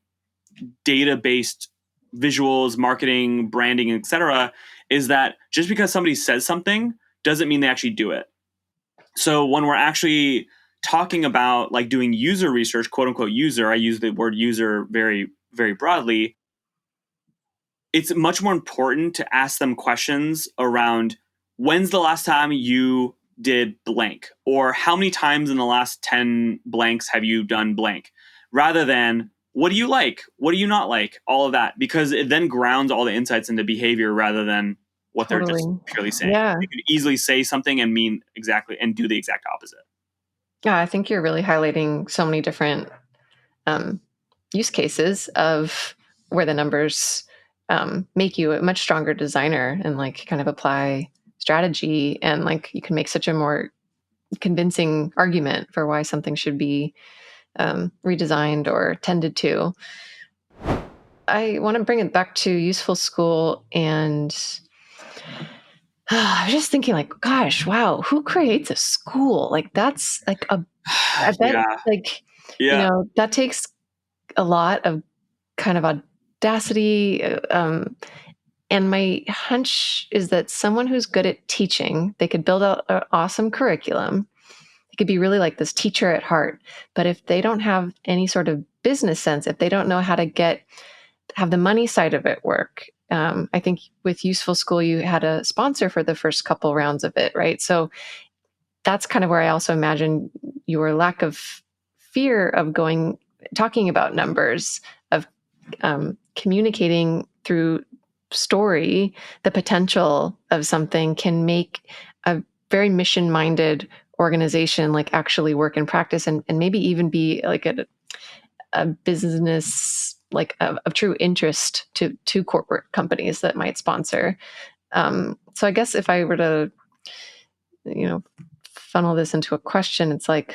data-based visuals, marketing, branding, etc., is that just because somebody says something doesn't mean they actually do it. So when we're actually talking about like doing user research, quote unquote user, I use the word user very, very broadly. It's much more important to ask them questions around when's the last time you did blank, or how many times in the last 10 blanks have you done blank, rather than what do you like, what do you not like, all of that, because it then grounds all the insights into behavior rather than what they're just purely saying. Yeah. You can easily say something and mean exactly and do the exact opposite. Yeah, I think you're really highlighting so many different use cases of where the numbers make you a much stronger designer and like kind of apply strategy, and like you can make such a more convincing argument for why something should be redesigned or tended to. I want to bring it back to useful school, and I was just thinking like, gosh, wow, who creates a school? Like that's like I bet like, you know, that takes a lot of kind of audacity. And my hunch is that someone who's good at teaching, they could build out an awesome curriculum. They could be really like this teacher at heart. But if they don't have any sort of business sense, if they don't know how to have the money side of it work, I think with Useful School, you had a sponsor for the first couple rounds of it, right? So that's kind of where I also imagine your lack of fear of going talking about numbers, of communicating through story the potential of something can make a very mission-minded organization like actually work in practice, and maybe even be like a business like of true interest to corporate companies that might sponsor. So I guess if I were to, funnel this into a question, it's like,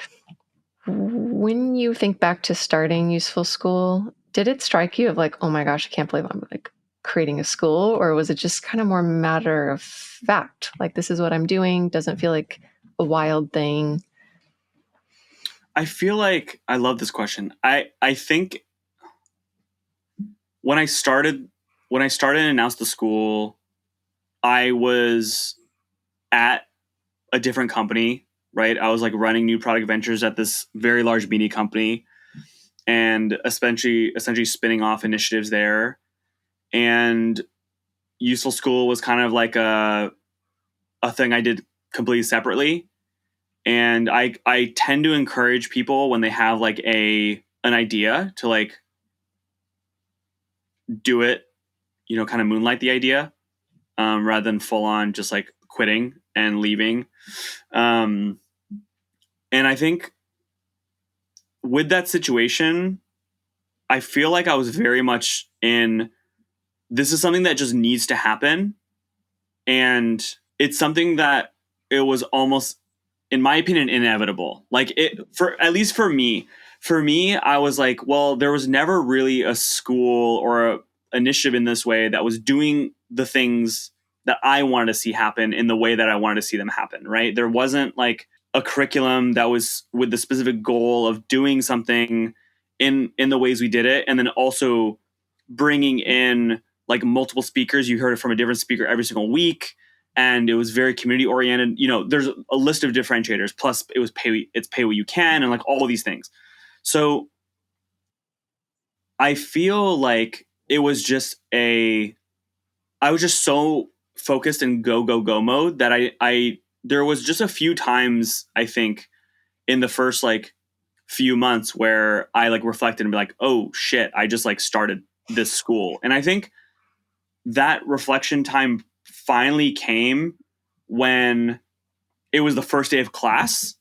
when you think back to starting Useful School, did it strike you of like, oh my gosh, I can't believe I'm like creating a school? Or was it just kind of more matter of fact? Like, this is what I'm doing. Doesn't feel like a wild thing. I feel like I love this question. I think when I started and announced the school, I was at a different company, right? I was like running new product ventures at this very large media company, and essentially spinning off initiatives there. And Useful School was kind of like a thing I did completely separately. And I tend to encourage people when they have like an idea to like do it, kind of moonlight the idea, rather than full on just like quitting and leaving. And I think with that situation, I feel like I was very much in, this is something that just needs to happen. And it's something that it was almost, in my opinion, inevitable. Like, it, for at least for me, I was like, well, there was never really a school or a initiative in this way that was doing the things that I wanted to see happen in the way that I wanted to see them happen, right? There wasn't like a curriculum that was with the specific goal of doing something in the ways we did it, and then also bringing in like multiple speakers. You heard it from a different speaker every single week, and it was very community oriented. There's a list of differentiators. Plus, it's pay what you can, and like all of these things. So I feel like it was just I was just so focused in go mode that I there was just a few times, I think, in the first like few months where I like reflected and be like, oh shit, I just like started this school. And I think that reflection time finally came when it was the first day of class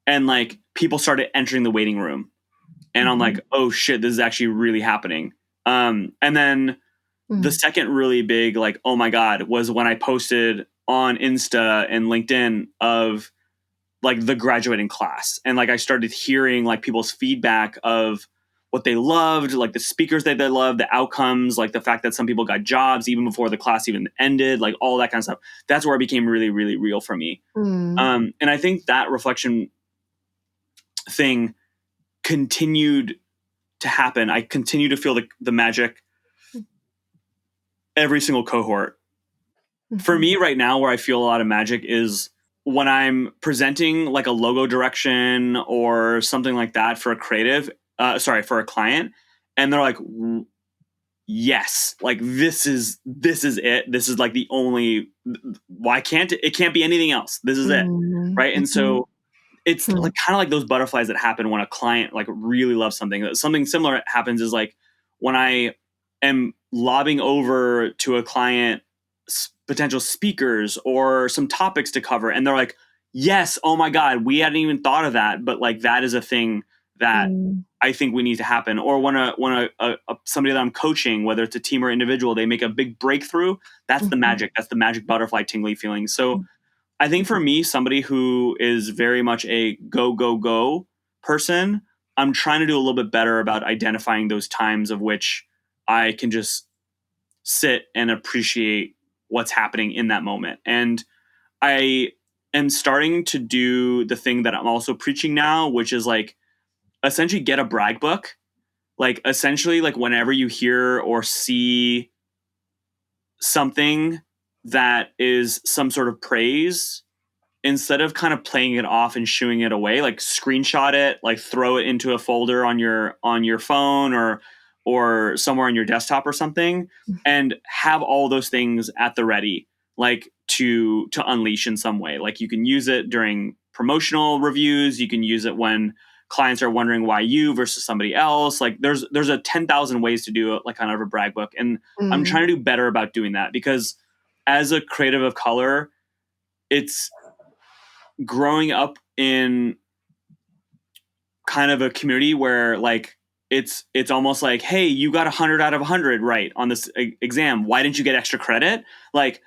and like people started entering the waiting room. And I'm like, oh shit, this is actually really happening. And then the second really big, like, oh my God, was when I posted on Insta and LinkedIn of like the graduating class. And like I started hearing like people's feedback of what they loved, like the speakers that they loved, the outcomes, like the fact that some people got jobs even before the class even ended, like all that kind of stuff. That's where it became really, really real for me. And I think that reflection thing continued to happen. I continue to feel the magic every single cohort. For me right now, where I feel a lot of magic is when I'm presenting like a logo direction or something like that for a for a client, and they're like, yes, like this is it. This is like the only, why can't it can't be anything else. This is it. Right. And so it's like kind of like those butterflies that happen when a client like really loves something. Something similar happens is like when I am lobbing over to a client potential speakers or some topics to cover, and they're like, yes, oh my God, we hadn't even thought of that, but like that is a thing that I think we need to happen. Or when somebody that I'm coaching, whether it's a team or individual, they make a big breakthrough, that's the magic. That's the magic butterfly tingly feeling. So I think for me, somebody who is very much a go person, I'm trying to do a little bit better about identifying those times of which I can just sit and appreciate what's happening in that moment. And I am starting to do the thing that I'm also preaching now, which is like essentially get a brag book. Like essentially like whenever you hear or see something that is some sort of praise, instead of kind of playing it off and shooing it away, like screenshot it, like throw it into a folder on your phone or somewhere on your desktop or something, and have all those things at the ready, like to unleash in some way. Like you can use it during promotional reviews, you can use it when clients are wondering why you versus somebody else. Like there's a 10,000 ways to do it, like kind of a brag book. And I'm trying to do better about doing that, because as a creative of color, it's growing up in kind of a community where like it's almost like, hey, you got 100 out of 100 right on this exam. Why didn't you get extra credit? Like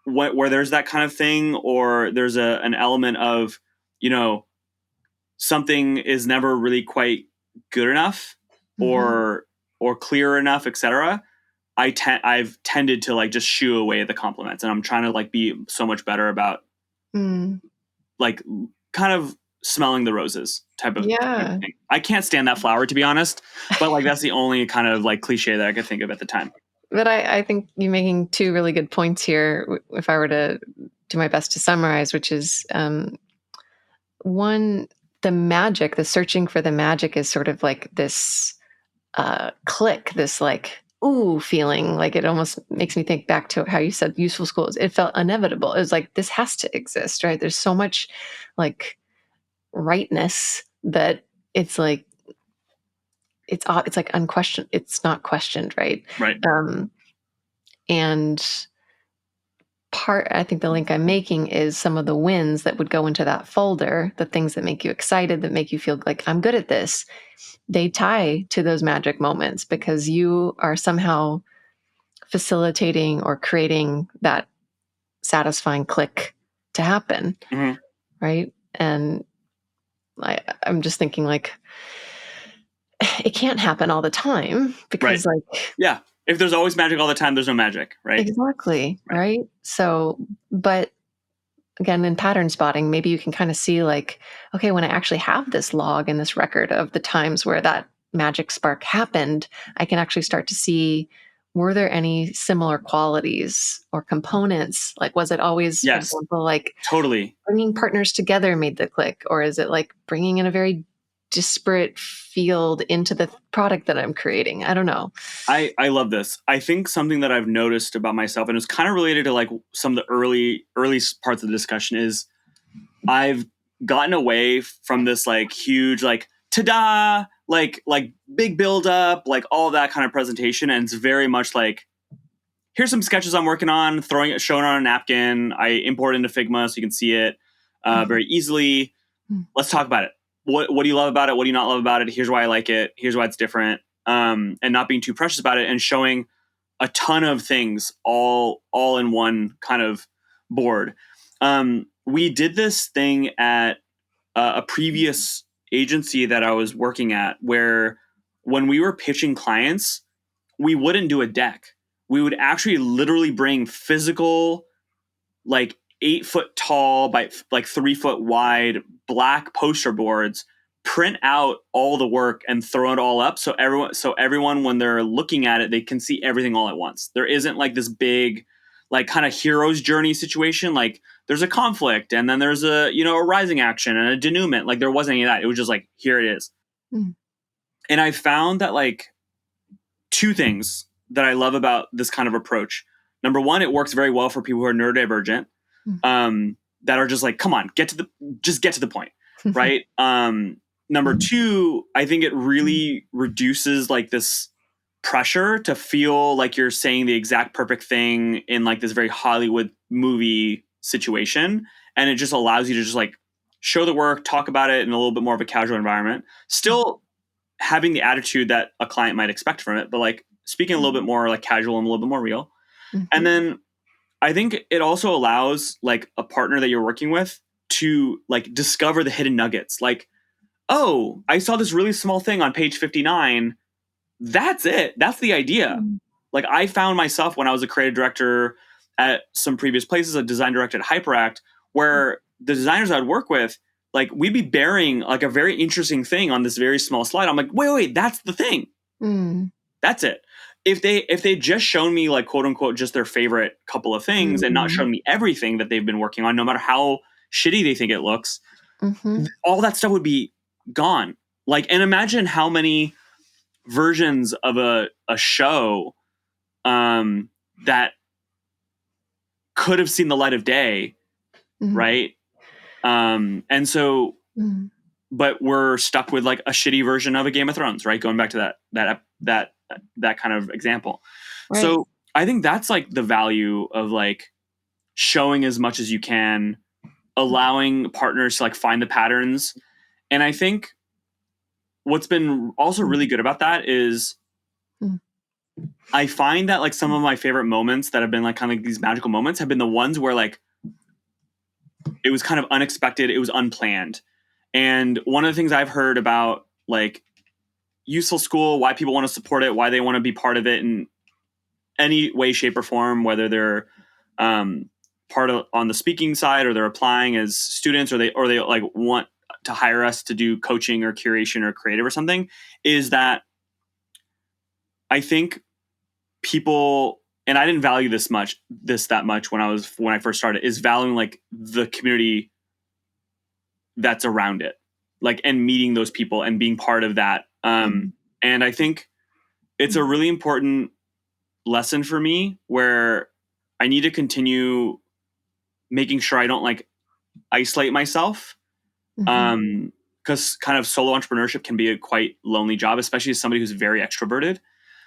where there's that kind of thing, or there's an element of, something is never really quite good enough or clear enough, etc. I've tended to like just shoo away the compliments, and I'm trying to like be so much better about like kind of smelling the roses type of thing. I can't stand that flower, to be honest, but like that's the only kind of like cliche that I could think of at the time. But I think you're making two really good points here, if I were to do my best to summarize, which is one, the searching for the magic is sort of like this click, this like, ooh feeling. Like it almost makes me think back to how you said useful schools. It felt inevitable. It was like, this has to exist, right? There's so much like rightness that it's like, it's like unquestioned. It's not questioned, right? Right. And I think the link I'm making is some of the wins that would go into that folder, the things that make you excited, that make you feel like I'm good at this. They tie to those magic moments because you are somehow facilitating or creating that satisfying click to happen. Right. And I'm just thinking like, it can't happen all the time because if there's always magic all the time, there's no magic, right? Exactly. Right. So, but again, in pattern spotting, maybe you can kind of see like, okay, when I actually have this log and this record of the times where that magic spark happened, I can actually start to see, were there any similar qualities or components? Like, was it always, for example, like totally bringing partners together made the click? Or is it like bringing in a very disparate field into the product that I'm creating? I don't know. I love this. I think something that I've noticed about myself, and it's kind of related to like some of the early parts of the discussion, is I've gotten away from this like huge like ta-da, like big build up, like all that kind of presentation, and it's very much like, here's some sketches I'm working on, showing on a napkin. I import into Figma so you can see it very easily. Let's talk about it. What do you love about it? What do you not love about it? Here's why I like it. Here's why it's different. And not being too precious about it, and showing a ton of things all in one kind of board. We did this thing at a previous agency that I was working at, where when we were pitching clients, we wouldn't do a deck. We would actually literally bring physical, like 8 foot tall by like 3 foot wide black poster boards, print out all the work and throw it all up. So everyone, when they're looking at it, they can see everything all at once. There isn't like this big, like kind of hero's journey situation. Like there's a conflict and then there's a rising action and a denouement. Like there wasn't any of that. It was just like, here it is. And I found that like two things that I love about this kind of approach. Number one, it works very well for people who are neurodivergent, that are just like, come on, get to the point. Right. Number two, I think it really reduces like this pressure to feel like you're saying the exact perfect thing in like this very Hollywood movie situation. And it just allows you to just like show the work, talk about it in a little bit more of a casual environment, still having the attitude that a client might expect from it, but like speaking a little bit more like casual and a little bit more real. And then I think it also allows like a partner that you're working with to like discover the hidden nuggets. Like, oh, I saw this really small thing on page 59. That's it. That's the idea. Like I found myself when I was a creative director at some previous places, a design director at Hyperact, where the designers I'd work with, like we'd be burying like a very interesting thing on this very small slide. I'm like, wait, that's the thing. That's it. If they just shown me like quote unquote just their favorite couple of things and not shown me everything that they've been working on, no matter how shitty they think it looks, all that stuff would be gone. Like, and imagine how many versions of a show that could have seen the light of day, right? And so but we're stuck with like a shitty version of a Game of Thrones, right? Going back to that kind of example. Right. So I think that's like the value of like showing as much as you can, allowing partners to like find the patterns. And I think what's been also really good about that is Mm. I find that like some of my favorite moments that have been like kind of like these magical moments have been the ones where like it was kind of unexpected, it was unplanned. And one of the things I've heard about like useful school, why people want to support it, why they want to be part of it in any way, shape, or form, whether they're part of on the speaking side or they're applying as students or they like want to hire us to do coaching or curation or creative or something, is that I think people, and I didn't value that much when I first started, is valuing like the community that's around it, like, and meeting those people and being part of that. And I think it's a really important lesson for me where I need to continue making sure I don't like isolate myself. Because kind of solo entrepreneurship can be a quite lonely job, especially as somebody who's very extroverted.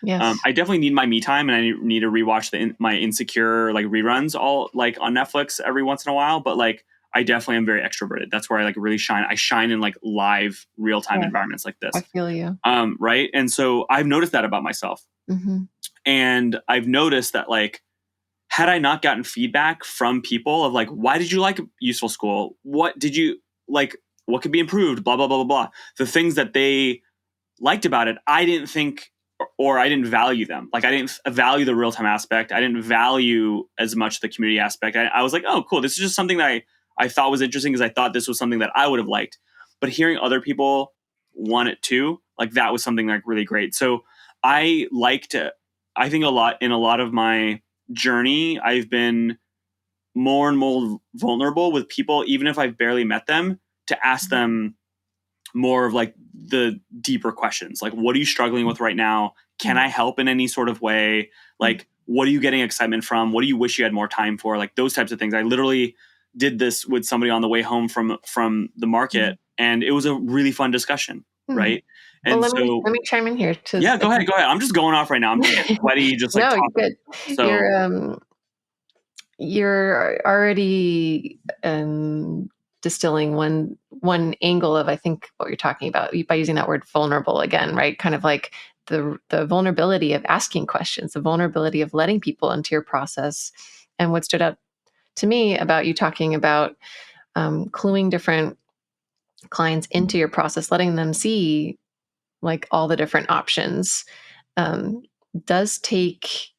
Yes. I definitely need my me time, and I need to rewatch my Insecure like reruns all like on Netflix every once in a while. But like, I definitely am very extroverted. That's where I like really shine. I shine in like live, real time Yeah. environments like I this. feel you. Right. And so I've noticed that about myself, and I've noticed that like, had I not gotten feedback from people of like, why did you like useful school? What did you like? What could be improved? Blah blah blah blah blah. The things that they liked about it, I didn't think, or I didn't value them. Like I didn't value the real time aspect. I didn't value as much the community aspect. I was like, oh, cool. This is just something that I thought was interesting because I thought this was something that I would have liked. But hearing other people want it too, like that was something like really great. So I liked, I think a lot of my journey, I've been more and more vulnerable with people, even if I've barely met them, to ask them more of like the deeper questions, like what are you struggling with right now, can I help in any sort of way, like what are you getting excitement from, what do you wish you had more time for, like those types of things. I literally did this with somebody on the way home from the market, and it was a really fun discussion, right? Well, And so let me chime in here to yeah, go ahead, I'm just going off right now, I'm just getting sweaty just like no, you're talking. good. So You're already distilling one angle of, I think, what you're talking about by using that word vulnerable again, right? Kind of like the vulnerability of asking questions, the vulnerability of letting people into your process. And what stood out to me about you talking about cluing different clients into your process, letting them see like all the different options, um, does take,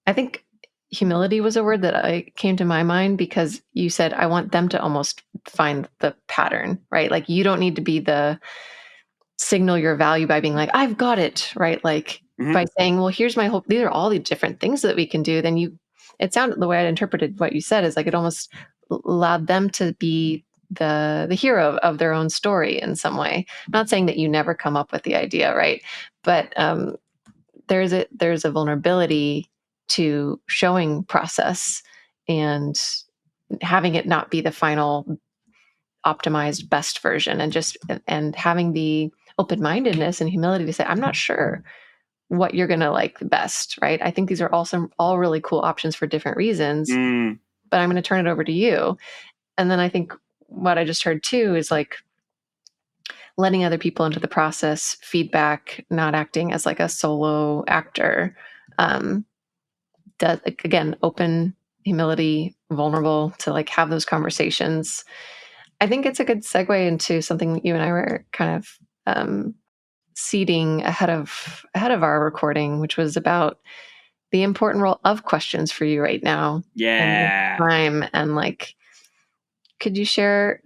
I think humility was a word that I came to my mind because you said, I want them to almost find the pattern, right? Like you don't need to be the signal your value by being like, I've got it, right? Like by saying, well, here's my whole, these are all the different things that we can do. Then it sounded, the way I interpreted what you said is like, it almost allowed them to be the hero of their own story in some way. I'm not saying that you never come up with the idea, right? But there's a vulnerability to showing process and having it not be the final optimized best version, and having the open-mindedness and humility to say, I'm not sure what you're going to like the best, right? I think these are all really cool options for different reasons, but I'm going to turn it over to you. And then I think what I just heard too is like letting other people into the process, feedback, not acting as like a solo actor. Does, like, again, open, humility, vulnerable to like have those conversations. I think it's a good segue into something that you and I were kind of seeding ahead of our recording, which was about the important role of questions for you right now and your yeah, time. And like, could you share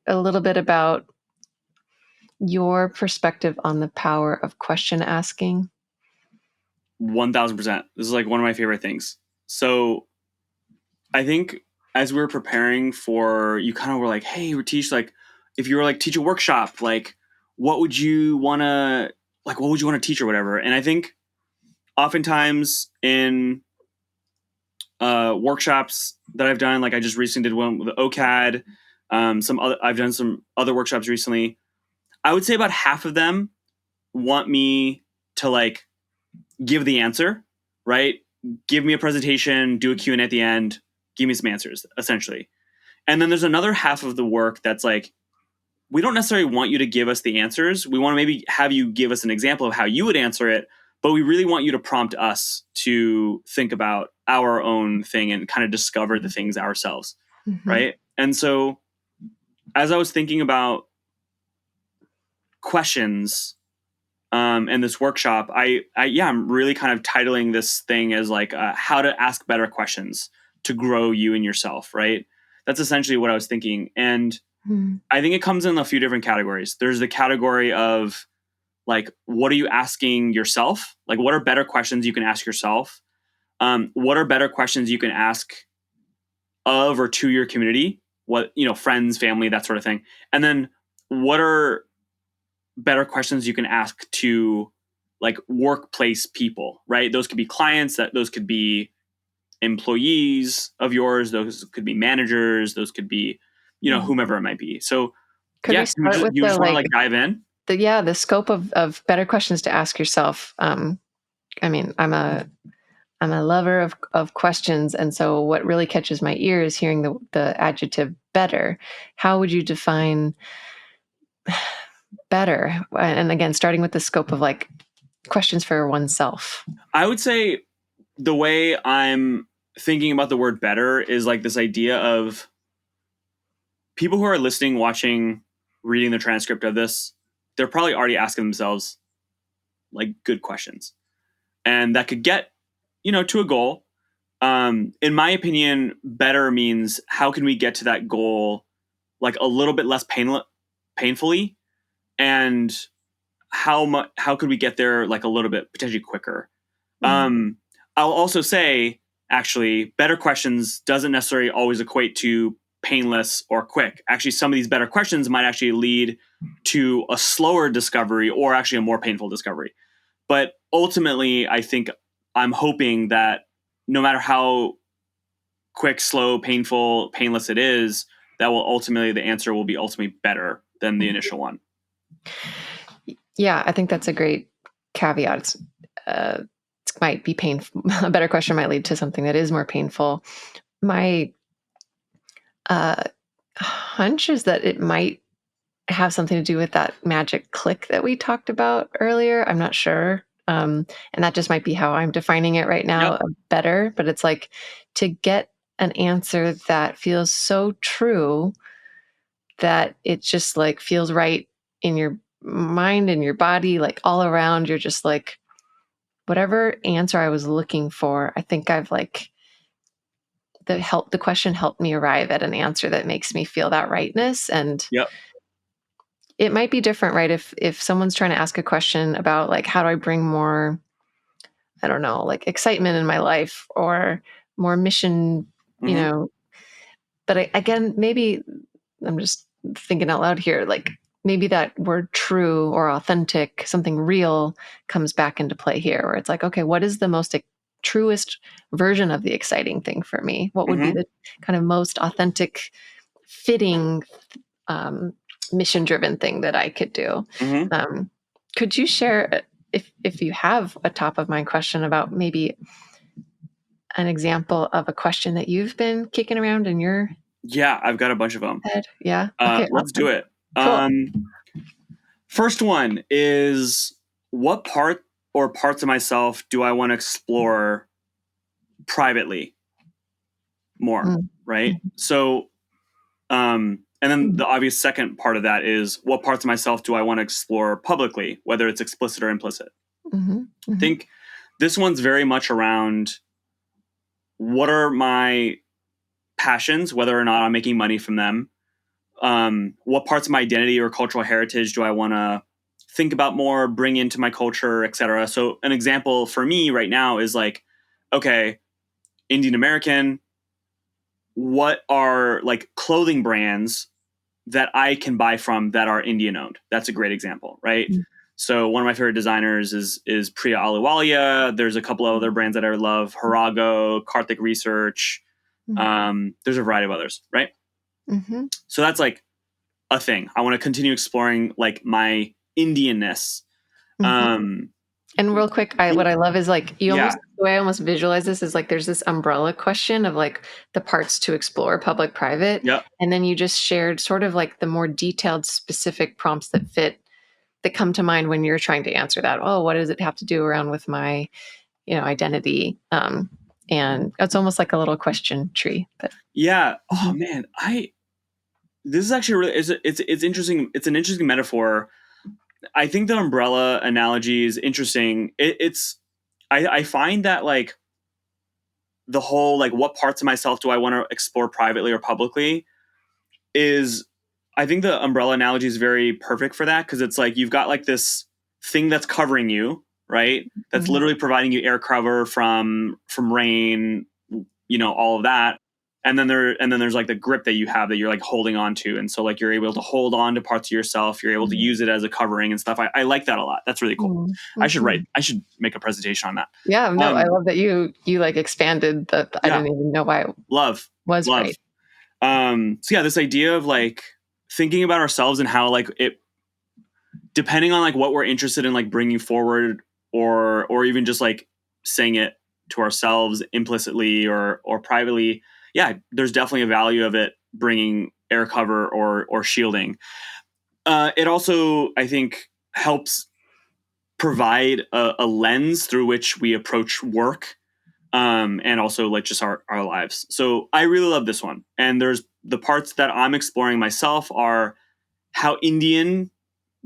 a little bit about your perspective on the power of question asking? 1000%. This is like one of my favorite things. So I think as we were preparing for, you kind of were like, hey, Ritesh, like if you were like teach a workshop, like what would you want to, like what would you want to teach or whatever. And I think oftentimes in workshops that I've done, like I just recently did one with OCAD, some other, I've done some other workshops recently. I would say about half of them want me to like give the answer, right? Give me a presentation, do a Q&A at the end, give me some answers, essentially. And then there's another half of the work that's like, we don't necessarily want you to give us the answers. We want to maybe have you give us an example of how you would answer it, but we really want you to prompt us to think about our own thing and kind of discover the things ourselves, right? And so as I was thinking about questions and this workshop, I'm really kind of titling this thing as like how to ask better questions to grow you and yourself, right? That's essentially what I was thinking. And I think it comes in a few different categories. There's the category of like, what are you asking yourself? Like, what are better questions you can ask yourself? What are better questions you can ask of or to your community? What, friends, family, that sort of thing. And then what are better questions you can ask to like workplace people, right? Those could be clients, those could be employees of yours, those could be managers, those could be, whomever it might be. So Could we start with you just want to like dive in? The scope of better questions to ask yourself. I mean, I'm a lover of questions, and so what really catches my ear is hearing the adjective better. How would you define better? And again, starting with the scope of like questions for oneself. I would say the way I'm thinking about the word better is like this idea of people who are listening, watching, reading the transcript of this, they're probably already asking themselves like good questions. And that could get, to a goal. In my opinion, better means how can we get to that goal like a little bit less painfully, and how could we get there like a little bit potentially quicker? I'll also say, actually, better questions doesn't necessarily always equate to painless or quick. Actually, some of these better questions might actually lead to a slower discovery or actually a more painful discovery. But ultimately, I think I'm hoping that no matter how quick, slow, painful, painless it is, that will ultimately, the answer will be ultimately better than the initial one. Yeah, I think that's a great caveat. It might be painful. A better question might lead to something that is more painful. My hunch is that it might have something to do with that magic click that we talked about earlier. I'm not sure. And that just might be how I'm defining it right now, better. But it's like to get an answer that feels so true that it just like feels right in your mind and your body, like all around. You're just like, whatever answer I was looking for, I think I've like the question helped me arrive at an answer that makes me feel that rightness. And it might be different, right? If someone's trying to ask a question about like, how do I bring more, I don't know, like excitement in my life or more mission, but again, maybe I'm just thinking out loud here, like maybe that word true or authentic, something real comes back into play here where it's like, okay, what is the most truest version of the exciting thing for me? What would be the kind of most authentic, fitting, mission-driven thing that I could do? Could you share, if you have a top-of-mind question about maybe an example of a question that you've been kicking around in your I've got a bunch of them. head? Yeah. Okay. Let's do it. Cool. First one is, what part or parts of myself do I want to explore privately more? Right. So, and then the obvious second part of that is, what parts of myself do I want to explore publicly, whether it's explicit or implicit? I think this one's very much around what are my passions, whether or not I'm making money from them. What parts of my identity or cultural heritage do I want to think about more, bring into my culture, etc. So an example for me right now is like, okay, Indian American, what are like clothing brands that I can buy from that are Indian owned? That's a great example, right? So one of my favorite designers is Priya Ahluwalia. There's a couple of other brands that I love, Harago, Karthik Research. There's a variety of others, right? So that's like a thing. I want to continue exploring like my Indianness. Mhm. And real quick, what I love is like you Yeah. almost the way I almost visualize this is like there's this umbrella question of like the parts to explore, public, private, Yep. and then you just shared sort of like the more detailed, specific prompts that come to mind when you're trying to answer that. Oh, what does it have to do around with my, identity? And it's almost like a little question tree. But Yeah. Oh Mhm. man, this is actually really it's interesting. It's an interesting metaphor. I think the umbrella analogy is interesting. I find that like the whole like what parts of myself do I want to explore privately or publicly is I think the umbrella analogy is very perfect for that because it's like you've got like this thing that's covering you, right? That's Mhm. literally providing you air cover from rain, all of that. And then there's like the grip that you have that you're like holding on to. And so like you're able to hold on to parts of yourself, you're able to Mhm. use it as a covering and stuff. I like that a lot. That's really cool. Mhm. I Mhm. should make a presentation on that. Yeah, no, I Um love that you like expanded that. I yeah, didn't even know why it love. was Love. great. So yeah, this idea of like thinking about ourselves and how like it depending on like what we're interested in like bringing forward or even just like saying it to ourselves implicitly or privately, yeah, there's definitely a value of it bringing air cover or shielding. It also I think helps provide a lens through which we approach work, and also like just our lives. So I really love this one, and there's the parts that I'm exploring myself are how Indian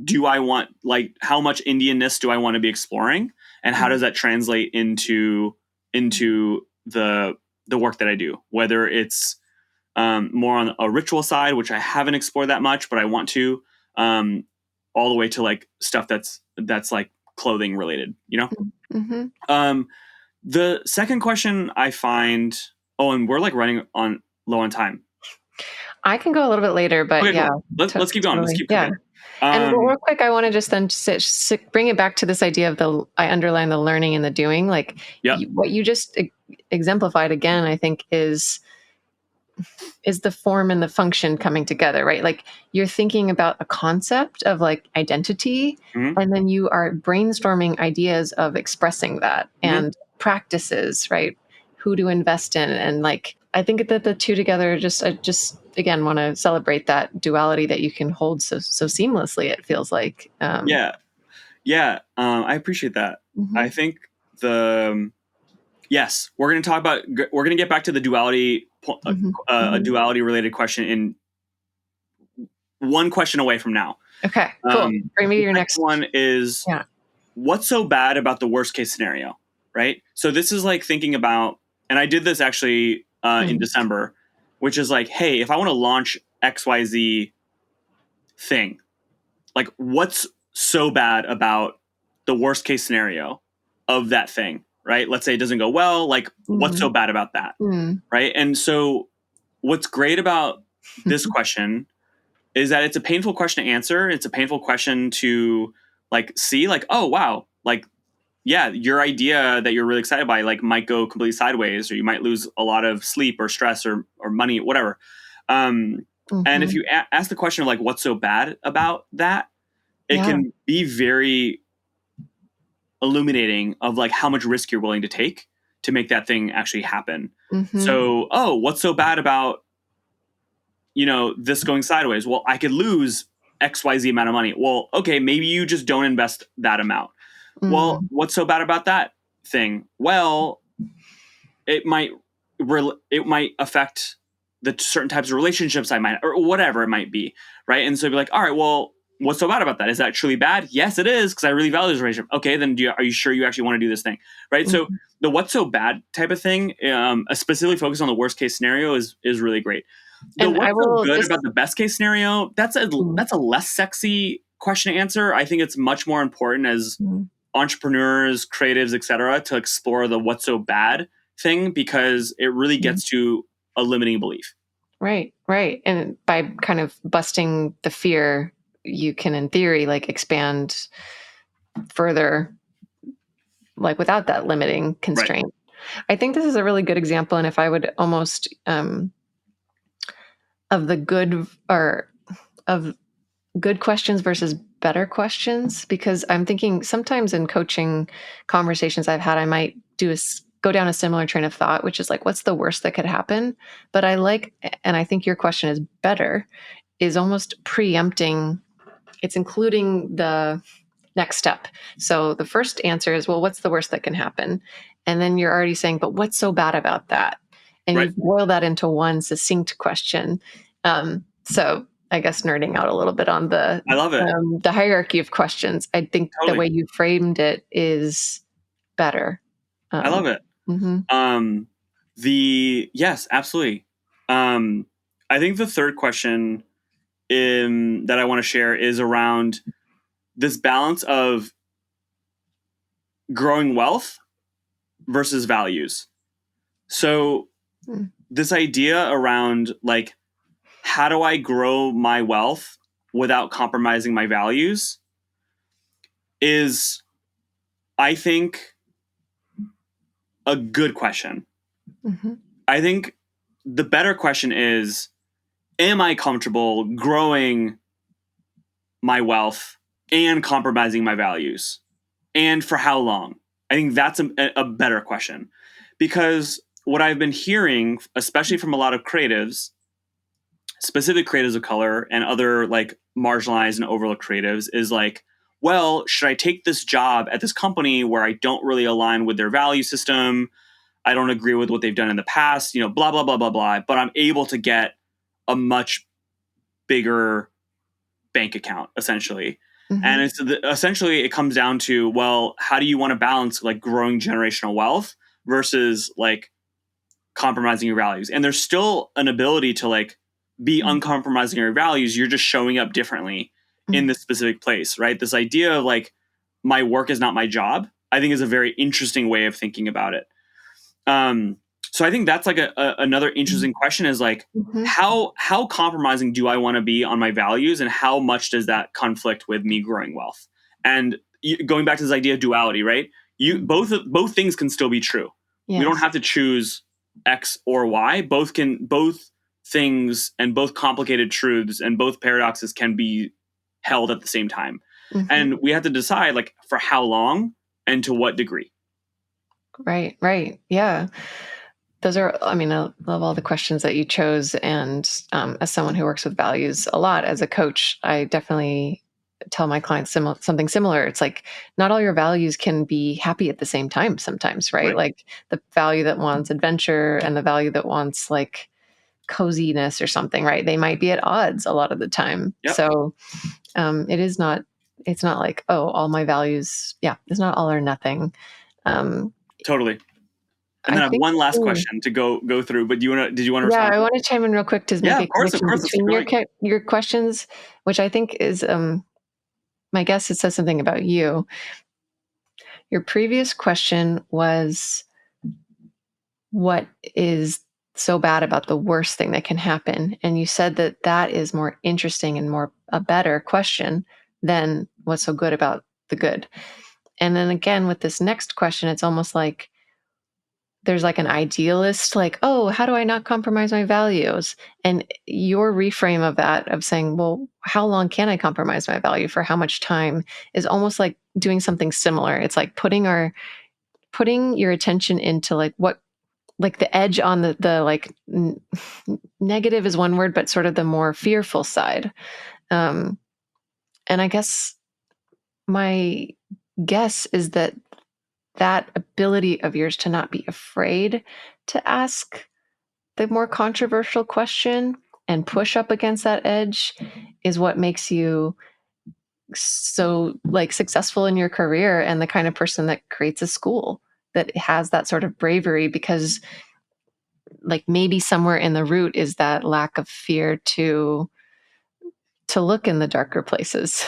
do I want, like how much Indianness do I want to be exploring, and how Mhm. does that translate into the work that I do, whether it's more on a ritual side, which I haven't explored that much, but I want to, um, all the way to like stuff that's like clothing related, Mhm. Um, the second question I find, oh, and we're like running on low on time. I can go a little bit later, but Okay, yeah, cool. Let's keep going. Let's totally. keep Yeah. cooking. And Um, real quick, I want to just then bring it back to this idea of I underline the learning and the doing. Like yep. what you just exemplified again, I think is the form and the function coming together, right? Like you're thinking about a concept of like identity, Hmm. and then you are brainstorming ideas of expressing that Hmm. and practices, right? Who to invest in. And like, I think that the two together I just again want to celebrate that duality that you can hold so seamlessly, it feels like. Yeah. Yeah. I appreciate that. I Mhm, think the yes, we're going to get back to the duality, mhm, a mhm. duality related question in one question away from now. Okay, cool. Bring me to The your second next. one is Yeah. what's so bad about the worst case scenario, right? So this is like thinking about, and I did this actually in Mhm, December, which is like, hey, if I want to launch XYZ thing, like what's so bad about the worst case scenario of that thing, right? Let's say it doesn't go well, like what's so mhm, bad about that, mhm. right? And so what's great about this question is that it's a painful question to answer. It's a painful question to like see like, oh wow, like yeah, your idea that you're really excited by like might go completely sideways, or you might lose a lot of sleep or stress or money, whatever. Um, and if Mhm. you ask the question of like what's so bad about that, it Yeah. can be very illuminating of like how much risk you're willing to take to make that thing actually happen. Mhm. So, oh, what's so bad about this going sideways? Well, I could lose XYZ amount of money. Well, okay, maybe you just don't invest that amount. Well, Mm. what's so bad about that thing? Well, it might it might affect the certain types of relationships I might, or whatever it might be, right? And so be like, all right, well, what's so bad about that? Is that truly bad? Yes, it is, because I really value this relationship. Okay, then are you sure you actually want to do this thing, right? So Mhm. the what's so bad type of thing, specifically focused on the worst case scenario, is really great. The And I what's so will good just about the best case scenario, mm, that's a less sexy question to answer. I think it's much more important as mm, entrepreneurs, creatives, etc., to explore the what's so bad thing because it really mm. gets to a limiting belief. Right, right. And by kind of busting the fear, you can, in theory, like expand further, like without that limiting Right. constraint. I think this is a really good example. And if I would almost of the good or of good questions versus better questions, because I'm thinking sometimes in coaching conversations I've had, I might go down a similar train of thought, which is like, what's the worst that could happen? But I like, and I think your question is better, is almost preempting, it's including the next step. So the first answer is, well, what's the worst that can happen? And then you're already saying, but what's so bad about that? And Right. you've boiled that into one succinct question. So I guess nerding out a little bit on I love it. the hierarchy of questions. I think the Totally. way you framed it is better. I love it. Mhm, Yes, absolutely. I think the third question that I want to share is around this balance of growing wealth versus values. So mm, this idea around like, how do I grow my wealth without compromising my values is, I think, a good question. mhm, I think the better question is, am I comfortable growing my wealth and compromising my values? And for how long? I think that's a better question. Because what I've been hearing, especially from a lot of creatives, specific creatives of color and other like marginalized and overlooked creatives, is like, well, should I take this job at this company where I don't really align with their value system? I don't agree with what they've done in the past, blah, blah, blah, blah, blah. But I'm able to get a much bigger bank account, essentially. And mhm, essentially it comes down to, well, how do you want to balance like growing generational wealth versus like compromising your values? And there's still an ability to like be mm, uncompromising your values. You're just showing up differently in mm, this specific place, right? This idea of like, my work is not my job, I think is a very interesting way of thinking about it. Um, so I think that's like another mm, interesting question is like, mhm, how compromising do I want to be on my values, and how much does that conflict with me growing wealth? And going back to this idea of duality, right? You mm. both things can still be true. We don't Yes. have to choose X or Y. Both things and both complicated truths and both paradoxes can be held at the same time. Mhm. And we have to decide like for how long and to what degree. Right, right. Yeah. Those are, I mean, I love all the questions that you chose. And as someone who works with values a lot as a coach, I definitely tell my clients something similar. It's like not all your values can be happy at the same time sometimes, right? Right. Like the value that wants adventure and the value that wants like coziness or something, right? They might be at odds a lot of the time. Yep. So it is not, it's not like, oh, all my values, yeah, it's not all or nothing. Um, Totally. And I then I have think, one last question to go through. But did you want to yeah, respond I to it? want to chime in real quick to Yeah, make a of connection course. Let's keep between going. your questions, which I think is my guess it says something about you. Your previous question was what is so bad about the worst thing that can happen, and you said that that is more interesting and more a better question than what's so good about the good. And then again with this next question, it's almost like there's like an idealist, like, oh, how do I not compromise my values? And your reframe of that, of saying, well, how long can I compromise my value for how much time, is almost like doing something similar. It's like putting your attention into like what, like the edge on the like negative is one word, but sort of the more fearful side. Um, and I guess my guess is that that ability of yours to not be afraid to ask the more controversial question and push up against that edge is what makes you so like successful in your career and the kind of person that creates a school that has that sort of bravery, because like maybe somewhere in the root is that lack of fear to look in the darker places.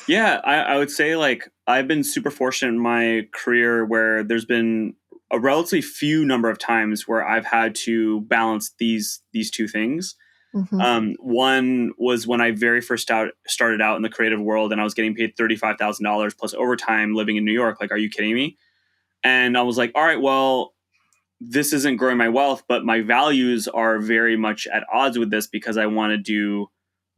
Yeah, I would say like I've been super fortunate in my career where there's been a relatively few number of times where I've had to balance these two things. Hmm. One was when I very first started out in the creative world, and I was getting paid $35,000 plus overtime living in New York. Like, are you kidding me? And I was like, all right, well, this isn't growing my wealth, but my values are very much at odds with this because I want to do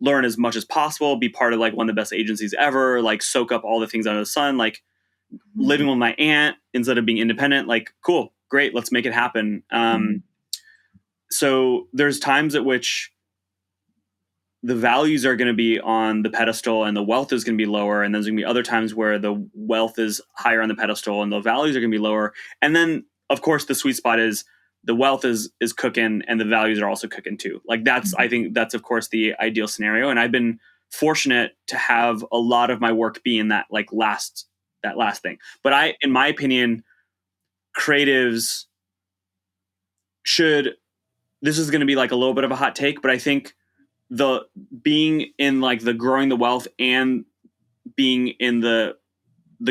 learn as much as possible, be part of like one of the best agencies ever, like soak up all the things under the sun, like living with my aunt instead of being independent. Like, cool, great, let's make it happen. So there's times at which the values are going to be on the pedestal and the wealth is going to be lower. And there's going to be other times where the wealth is higher on the pedestal and the values are going to be lower. And then, of course, the sweet spot is the wealth is cooking and the values are also cooking too. Like that's, I think that's, of course, the ideal scenario. And I've been fortunate to have a lot of my work be in that like last thing. But in my opinion, creatives should, this is going to be like a little bit of a hot take, but I think the being in like the growing the wealth and being in the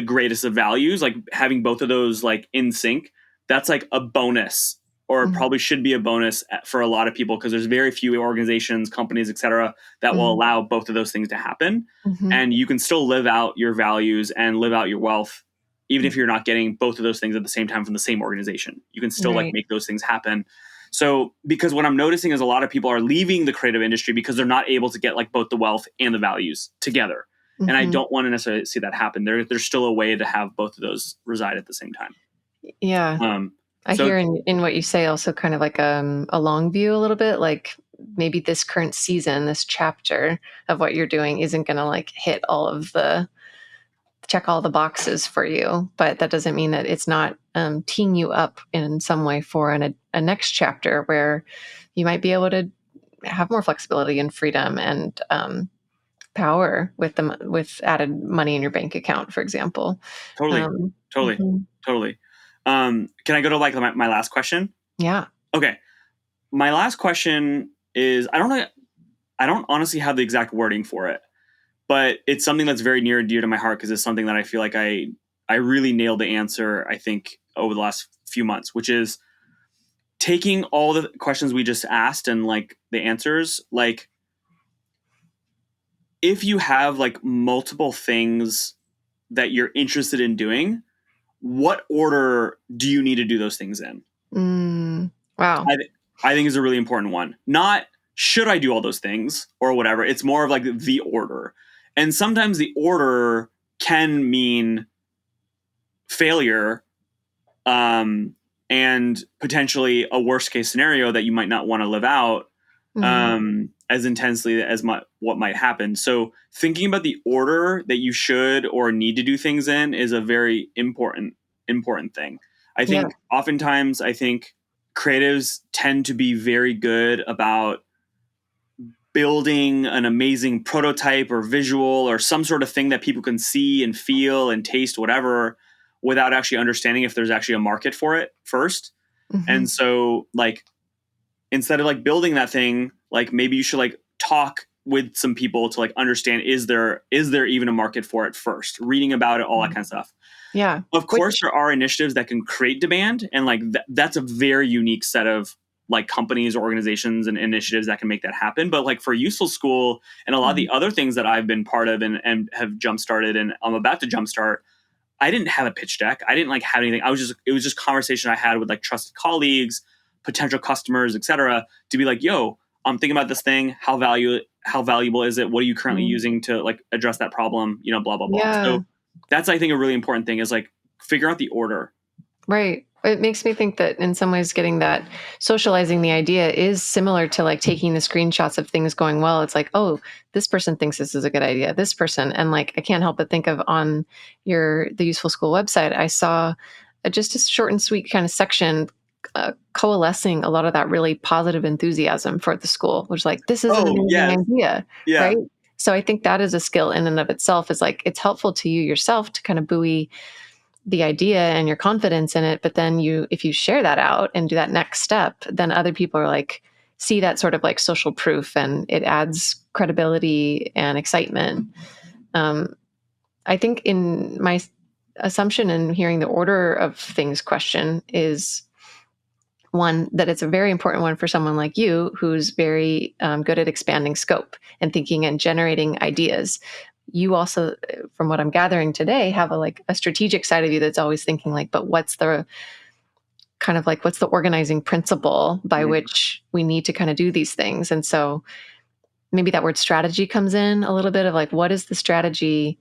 greatest of values, like having both of those like in sync, that's like a bonus, or probably should be a bonus for a lot of people, because there's very few organizations, companies, etc., that will allow both of those things to happen. And you can still live out your values and live out your wealth even if you're not getting both of those things at the same time from the same organization. You can still like make those things happen. So, because what I'm noticing is a lot of people are leaving the creative industry because they're not able to get like both the wealth and the values together. And I don't want to necessarily see that happen. There's still a way to have both of those reside at the same time. Yeah. I hear in what you say also kind of like a long view a little bit, like maybe this current season, this chapter of what you're doing isn't going to like hit check all the boxes for you, but that doesn't mean that it's not teeing you up in some way for a next chapter where you might be able to have more flexibility and freedom and power with added money in your bank account, for example. Totally. Can I go to like my last question? Yeah. Okay. My last question is, I don't honestly have the exact wording for it, but it's something that's very near and dear to my heart because it's something that I feel like I really nailed the answer, I think, over the last few months, which is taking all the questions we just asked and like the answers, like if you have like multiple things that you're interested in doing, what order do you need to do those things in? Wow. I think is a really important one. Not should I do all those things or whatever. It's more of like the order. And sometimes the order can mean failure and potentially a worst case scenario that you might not want to live out as intensely as what might happen. So thinking about the order that you should or need to do things in is a very important thing. I think oftentimes creatives tend to be very good about building an amazing prototype or visual or some sort of thing that people can see and feel and taste, whatever, without actually understanding if there's actually a market for it first. And so like, instead of like building that thing, like maybe you should like talk with some people to like understand, is there even a market for it first, reading about it, all that kind of stuff. Yeah. Of course, there are initiatives that can create demand, and like that's a very unique set of like companies or organizations and initiatives that can make that happen. But like for Useful School and a lot of the other things that I've been part of and have jump started and I'm about to jumpstart, I didn't have a pitch deck. I didn't like have anything. It was just conversation I had with like trusted colleagues, potential customers, etc., to be like, yo, I'm thinking about this thing. How valuable is it? What are you currently using to like address that problem? You know, blah, blah, blah. Yeah. So that's, I think, a really important thing is like figure out the order. Right. It makes me think that in some ways getting that socializing the idea is similar to like taking the screenshots of things going well. It's like, oh, this person thinks this is a good idea. This person. And like, I can't help but think of on the Useful School website, I saw just a short and sweet kind of section coalescing a lot of that really positive enthusiasm for the school, which like, this is an amazing idea. Yeah. Right. So I think that is a skill in and of itself. Is like, it's helpful to you yourself to kind of buoy the idea and your confidence in it. But then if you share that out and do that next step, then other people are like, see that sort of like social proof, and it adds credibility and excitement. I think in my assumption in hearing the order of things question is one, that it's a very important one for someone like you, who's very good at expanding scope and thinking and generating ideas. You also, from what I'm gathering today, have a strategic side of you that's always thinking like, but what's the organizing principle by which we need to kind of do these things? And so maybe that word strategy comes in a little bit of like, what is the strategy?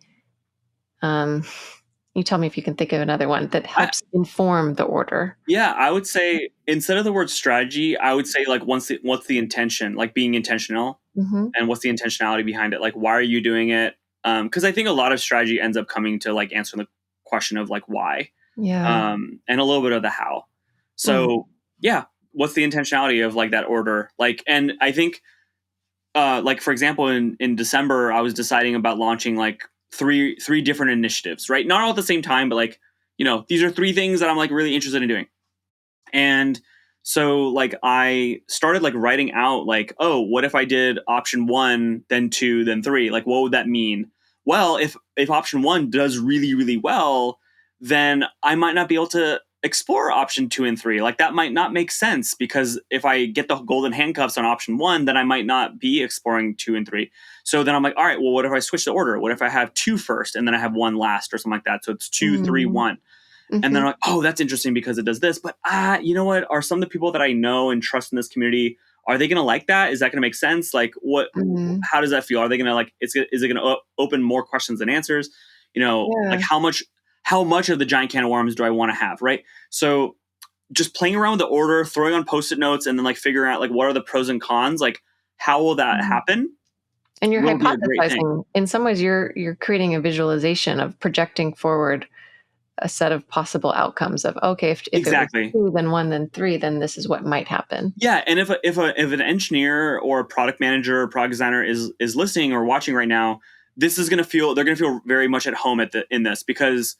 You tell me if you can think of another one that I, helps inform the order. yeah, I would say instead of the word strategy, I would say like what's the intention, like being intentional, Mm-hmm. and what's the intentionality behind it? Like, why are you doing it? Because I think a lot of strategy ends up coming to like answering the question of like why, Yeah. and a little bit of the how. So yeah, what's the intentionality of like that order? Like, and I think, like for example, in December, I was deciding about launching like three different initiatives, right? Not all at the same time, but like, these are three things that I'm like really interested in doing. And so like I started like writing out like, oh, what if I did option 1, then 2, then 3? Like what would that mean? Well, if option 1 does really, really well, then I might not be able to explore option 2 and 3. Like that might not make sense, because if I get the golden handcuffs on option 1, then I might not be exploring 2 and 3. So then I'm like, all right, well, what if I switch the order? What if I have 2 first and then I have 1 last, or something like that? So it's 2, 3, 1. And then Mm-hmm. I'm like, oh, that's interesting because it does this. But you know what? Are some of the people that I know and trust in this community, are they going to like that? Is that going to make sense? Like, what? Mm-hmm. How does that feel? Are they going to like? Is it going to open more questions than answers? Like Yeah. how much of the giant can of worms do I want to have? Right. So just playing around with the order, throwing on post-it notes, and then like figuring out like what are the pros and cons. Like, how will that Mhm. happen? And you're Will be a great thing. hypothesizing. In some ways, you're creating a visualization of projecting forward a set of possible outcomes of, okay, if it was Exactly. 2, then 1, then 3, then this is what might happen. Yeah, and if an engineer or a product manager or product designer is listening or watching right now, this is they're gonna feel very much at home in this, because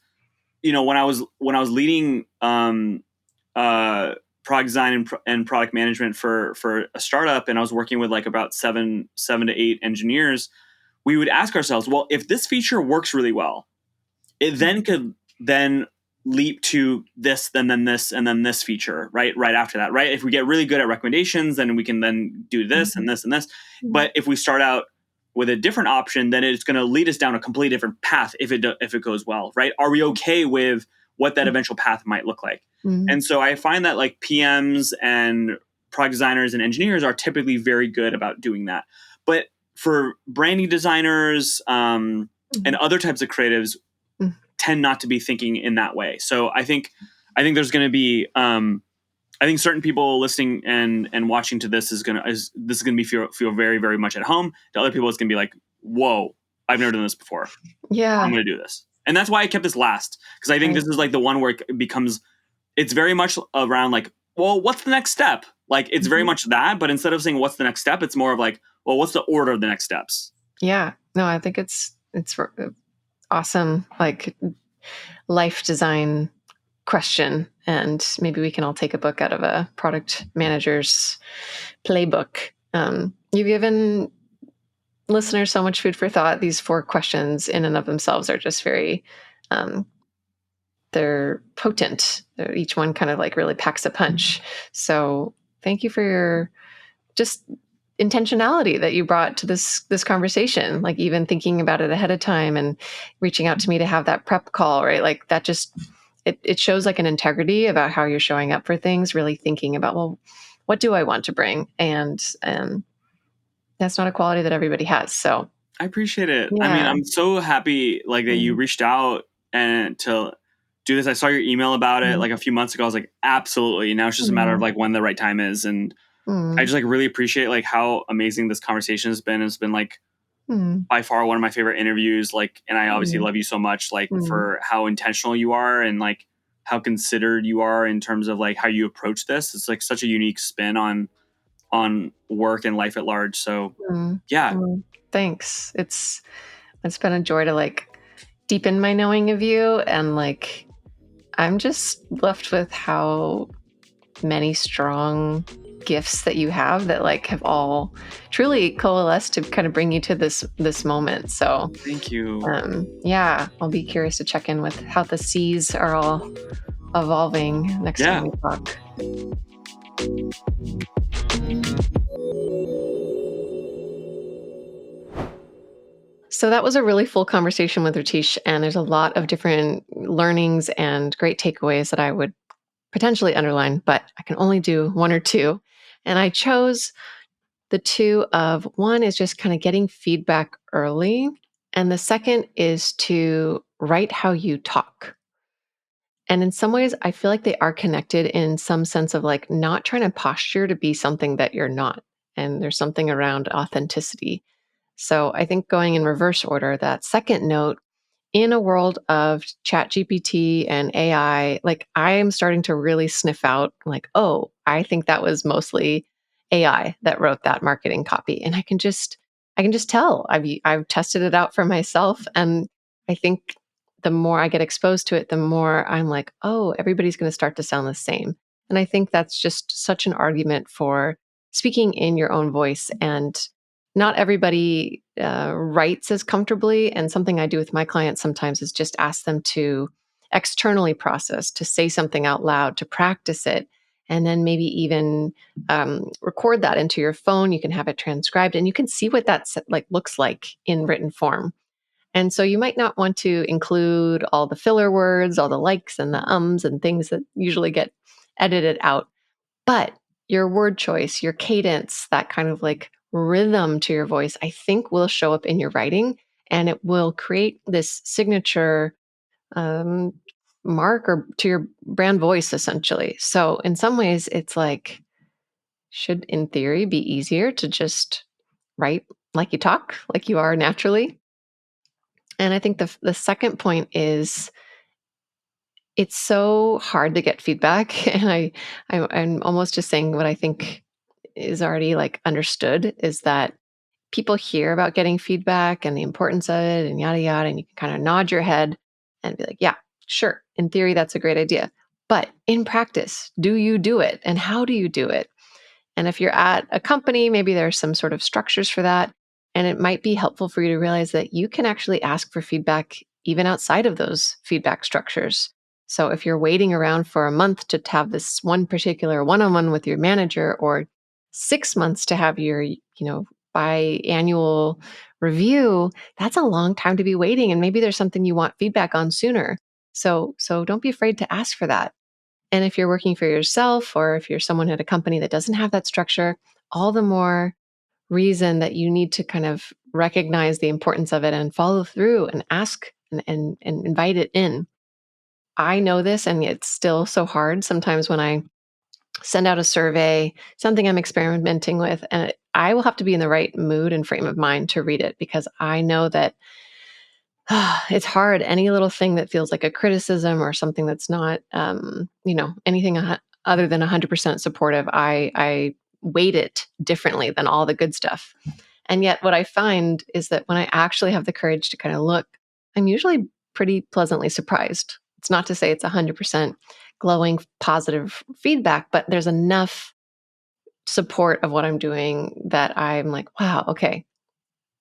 when I was leading product design and product management for a startup, and I was working with like about seven to eight engineers, we would ask ourselves, well, if this feature works really well, it then could then leap to this, then this, and then this feature, right after that, right? If we get really good at recommendations, then we can then do this and Mhm. this and this. Mhm. But if we start out with a different option, then it's going to lead us down a completely different path if it goes well, right? Are we okay with what that eventual path might look like? Mhm. And so I find that like PMs and product designers and engineers are typically very good about doing that. But for branding designers, and Mhm. other types of creatives, Mhm. tend not to be thinking in that way. So I think there's going to be, I think certain people listening and watching to this is going to be feel very, very much at home. To other people, it's going to be like, whoa, I've never done this before. I'm Yeah. going to do this. And that's why I kept this last, because I think Right. this is like the one where it becomes, it's very much around like, well, what's the next step? Like it's very Mhm. much that, but instead of saying what's the next step, it's more of like, well, what's the order of the next steps? Yeah. No, I think it's awesome, like life design question, and maybe we can all take a book out of a product manager's playbook. You've given listeners so much food for thought. These 4 questions in and of themselves are just very, um, they're potent. Each one kind of like really packs a punch. So thank you for your just intentionality that you brought to this conversation, like even thinking about it ahead of time and reaching out to me to have that prep call, right? Like that just it shows like an integrity about how you're showing up for things, really thinking about, well, what do I want to bring? And that's not a quality that everybody has. So I appreciate it. I mean, yeah. I'm so happy like that you Mm-hmm. reached out and to do this. I saw your email about it like a few months ago. I was like, absolutely. Now it's just a matter of like when the right time is. And I Mm-hmm. just like really appreciate like how amazing this conversation has been. It's been like by far one of my favorite interviews. Like, and I obviously love you so much, like Mm-hmm. for how intentional you are and like how considered you are in terms of like how you approach this. It's like such a unique spin on work and life at large. So yeah, Thanks. It's been a joy to like deepen my knowing of you, and like I'm just left with how many strong gifts that you have that like have all truly coalesced to kind of bring you to this moment. So thank you. yeah, I'll be curious to check in with how the seas are all evolving next time Yeah. we talk. So that was a really full conversation with Ritesh, and there's a lot of different learnings and great takeaways that I would potentially underline, but I can only do 1 or 2. And I chose the two of one is just kind of getting feedback early. And the second is to write how you talk. And in some ways, I feel like they are connected in some sense of like not trying to posture to be something that you're not. And there's something around authenticity. So I think going in reverse order, that second note, in a world of chat GPT and AI, like I am starting to really sniff out like, oh, I think that was mostly AI that wrote that marketing copy. And I can just tell. I've tested it out for myself. And I think the more I get exposed to it, the more I'm like, oh, everybody's going to start to sound the same. And I think that's just such an argument for speaking in your own voice. And not everybody writes as comfortably. And something I do with my clients sometimes is just ask them to externally process, to say something out loud, to practice it, and then maybe even record that into your phone. You can have it transcribed, and you can see what that like looks like in written form. And so you might not want to include all the filler words, all the likes and the ums and things that usually get edited out, but your word choice, your cadence, that kind of like rhythm to your voice, I think will show up in your writing, and it will create this signature um, mark or to your brand voice essentially. So in some ways, it's like, should in theory be easier to just write like you talk, like you are naturally. And I think the second point is it's so hard to get feedback. And I'm almost just saying what I think is already like understood is that people hear about getting feedback and the importance of it and yada yada. And you can kind of nod your head and be like, yeah, sure. In theory, that's a great idea. But in practice, do you do it? And how do you do it? And if you're at a company, maybe there's some sort of structures for that. And it might be helpful for you to realize that you can actually ask for feedback even outside of those feedback structures. So if you're waiting around for a month to have this one particular one-on-one with your manager, or 6 months to have your, biannual review, that's a long time to be waiting. And maybe there's something you want feedback on sooner. So don't be afraid to ask for that. And if you're working for yourself or if you're someone at a company that doesn't have that structure, all the more reason that you need to kind of recognize the importance of it and follow through and ask and invite it in. I know this, and it's still so hard sometimes when I send out a survey, something I'm experimenting with, and I will have to be in the right mood and frame of mind to read it because I know that it's hard. Any little thing that feels like a criticism or something that's not, anything other than 100% supportive, I weight it differently than all the good stuff. And yet, what I find is that when I actually have the courage to kind of look, I'm usually pretty pleasantly surprised. It's not to say it's 100% glowing positive feedback, but there's enough support of what I'm doing that I'm like, wow, okay,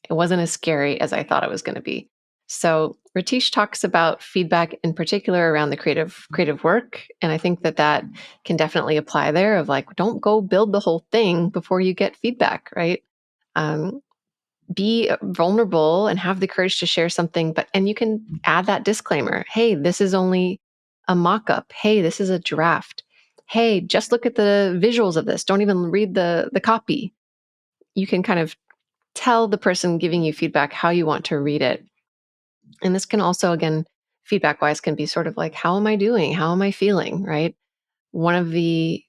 it wasn't as scary as I thought it was going to be. So Ritesh talks about feedback in particular around the creative work, and I think that can definitely apply there. Of like, don't go build the whole thing before you get feedback, right? Um, be vulnerable and have the courage to share something, and you can add that disclaimer. Hey, this is only a mock-up. Hey, this is a draft. Hey, just look at the visuals of this. Don't even read the copy. You can kind of tell the person giving you feedback how you want to read it. And this can also, again, feedback wise, can be sort of like, how am I doing? How am I feeling? Right. One of the,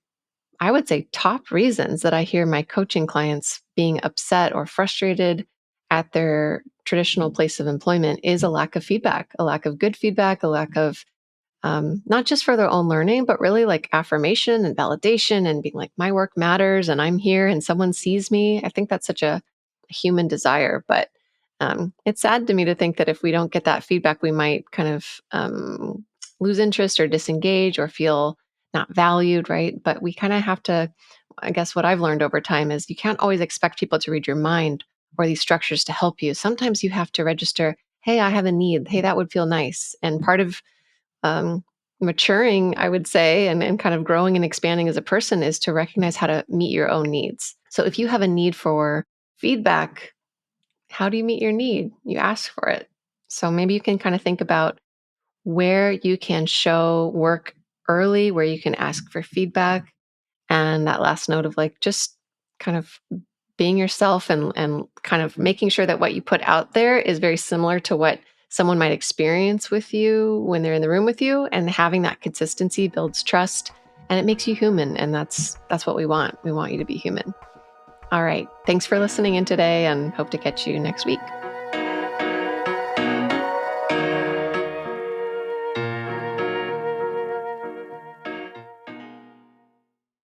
I would say, top reasons that I hear my coaching clients being upset or frustrated at their traditional place of employment is a lack of feedback, a lack of good feedback, a lack of not just for their own learning, but really like affirmation and validation and being like, my work matters and I'm here and someone sees me. I think that's such a human desire. But it's sad to me to think that if we don't get that feedback, we might kind of lose interest or disengage or feel not valued, right? But we kind of have to, I guess what I've learned over time is you can't always expect people to read your mind or these structures to help you. Sometimes you have to register, hey, I have a need. Hey, that would feel nice. And part of um, maturing, I would say, and kind of growing and expanding as a person is to recognize how to meet your own needs. So if you have a need for feedback, how do you meet your need? You ask for it. So maybe you can kind of think about where you can show work early, where you can ask for feedback. And that last note of like just kind of being yourself and kind of making sure that what you put out there is very similar to what someone might experience with you when they're in the room with you. And having that consistency builds trust and it makes you human. And that's what we want. We want you to be human. All right. Thanks for listening in today and hope to catch you next week.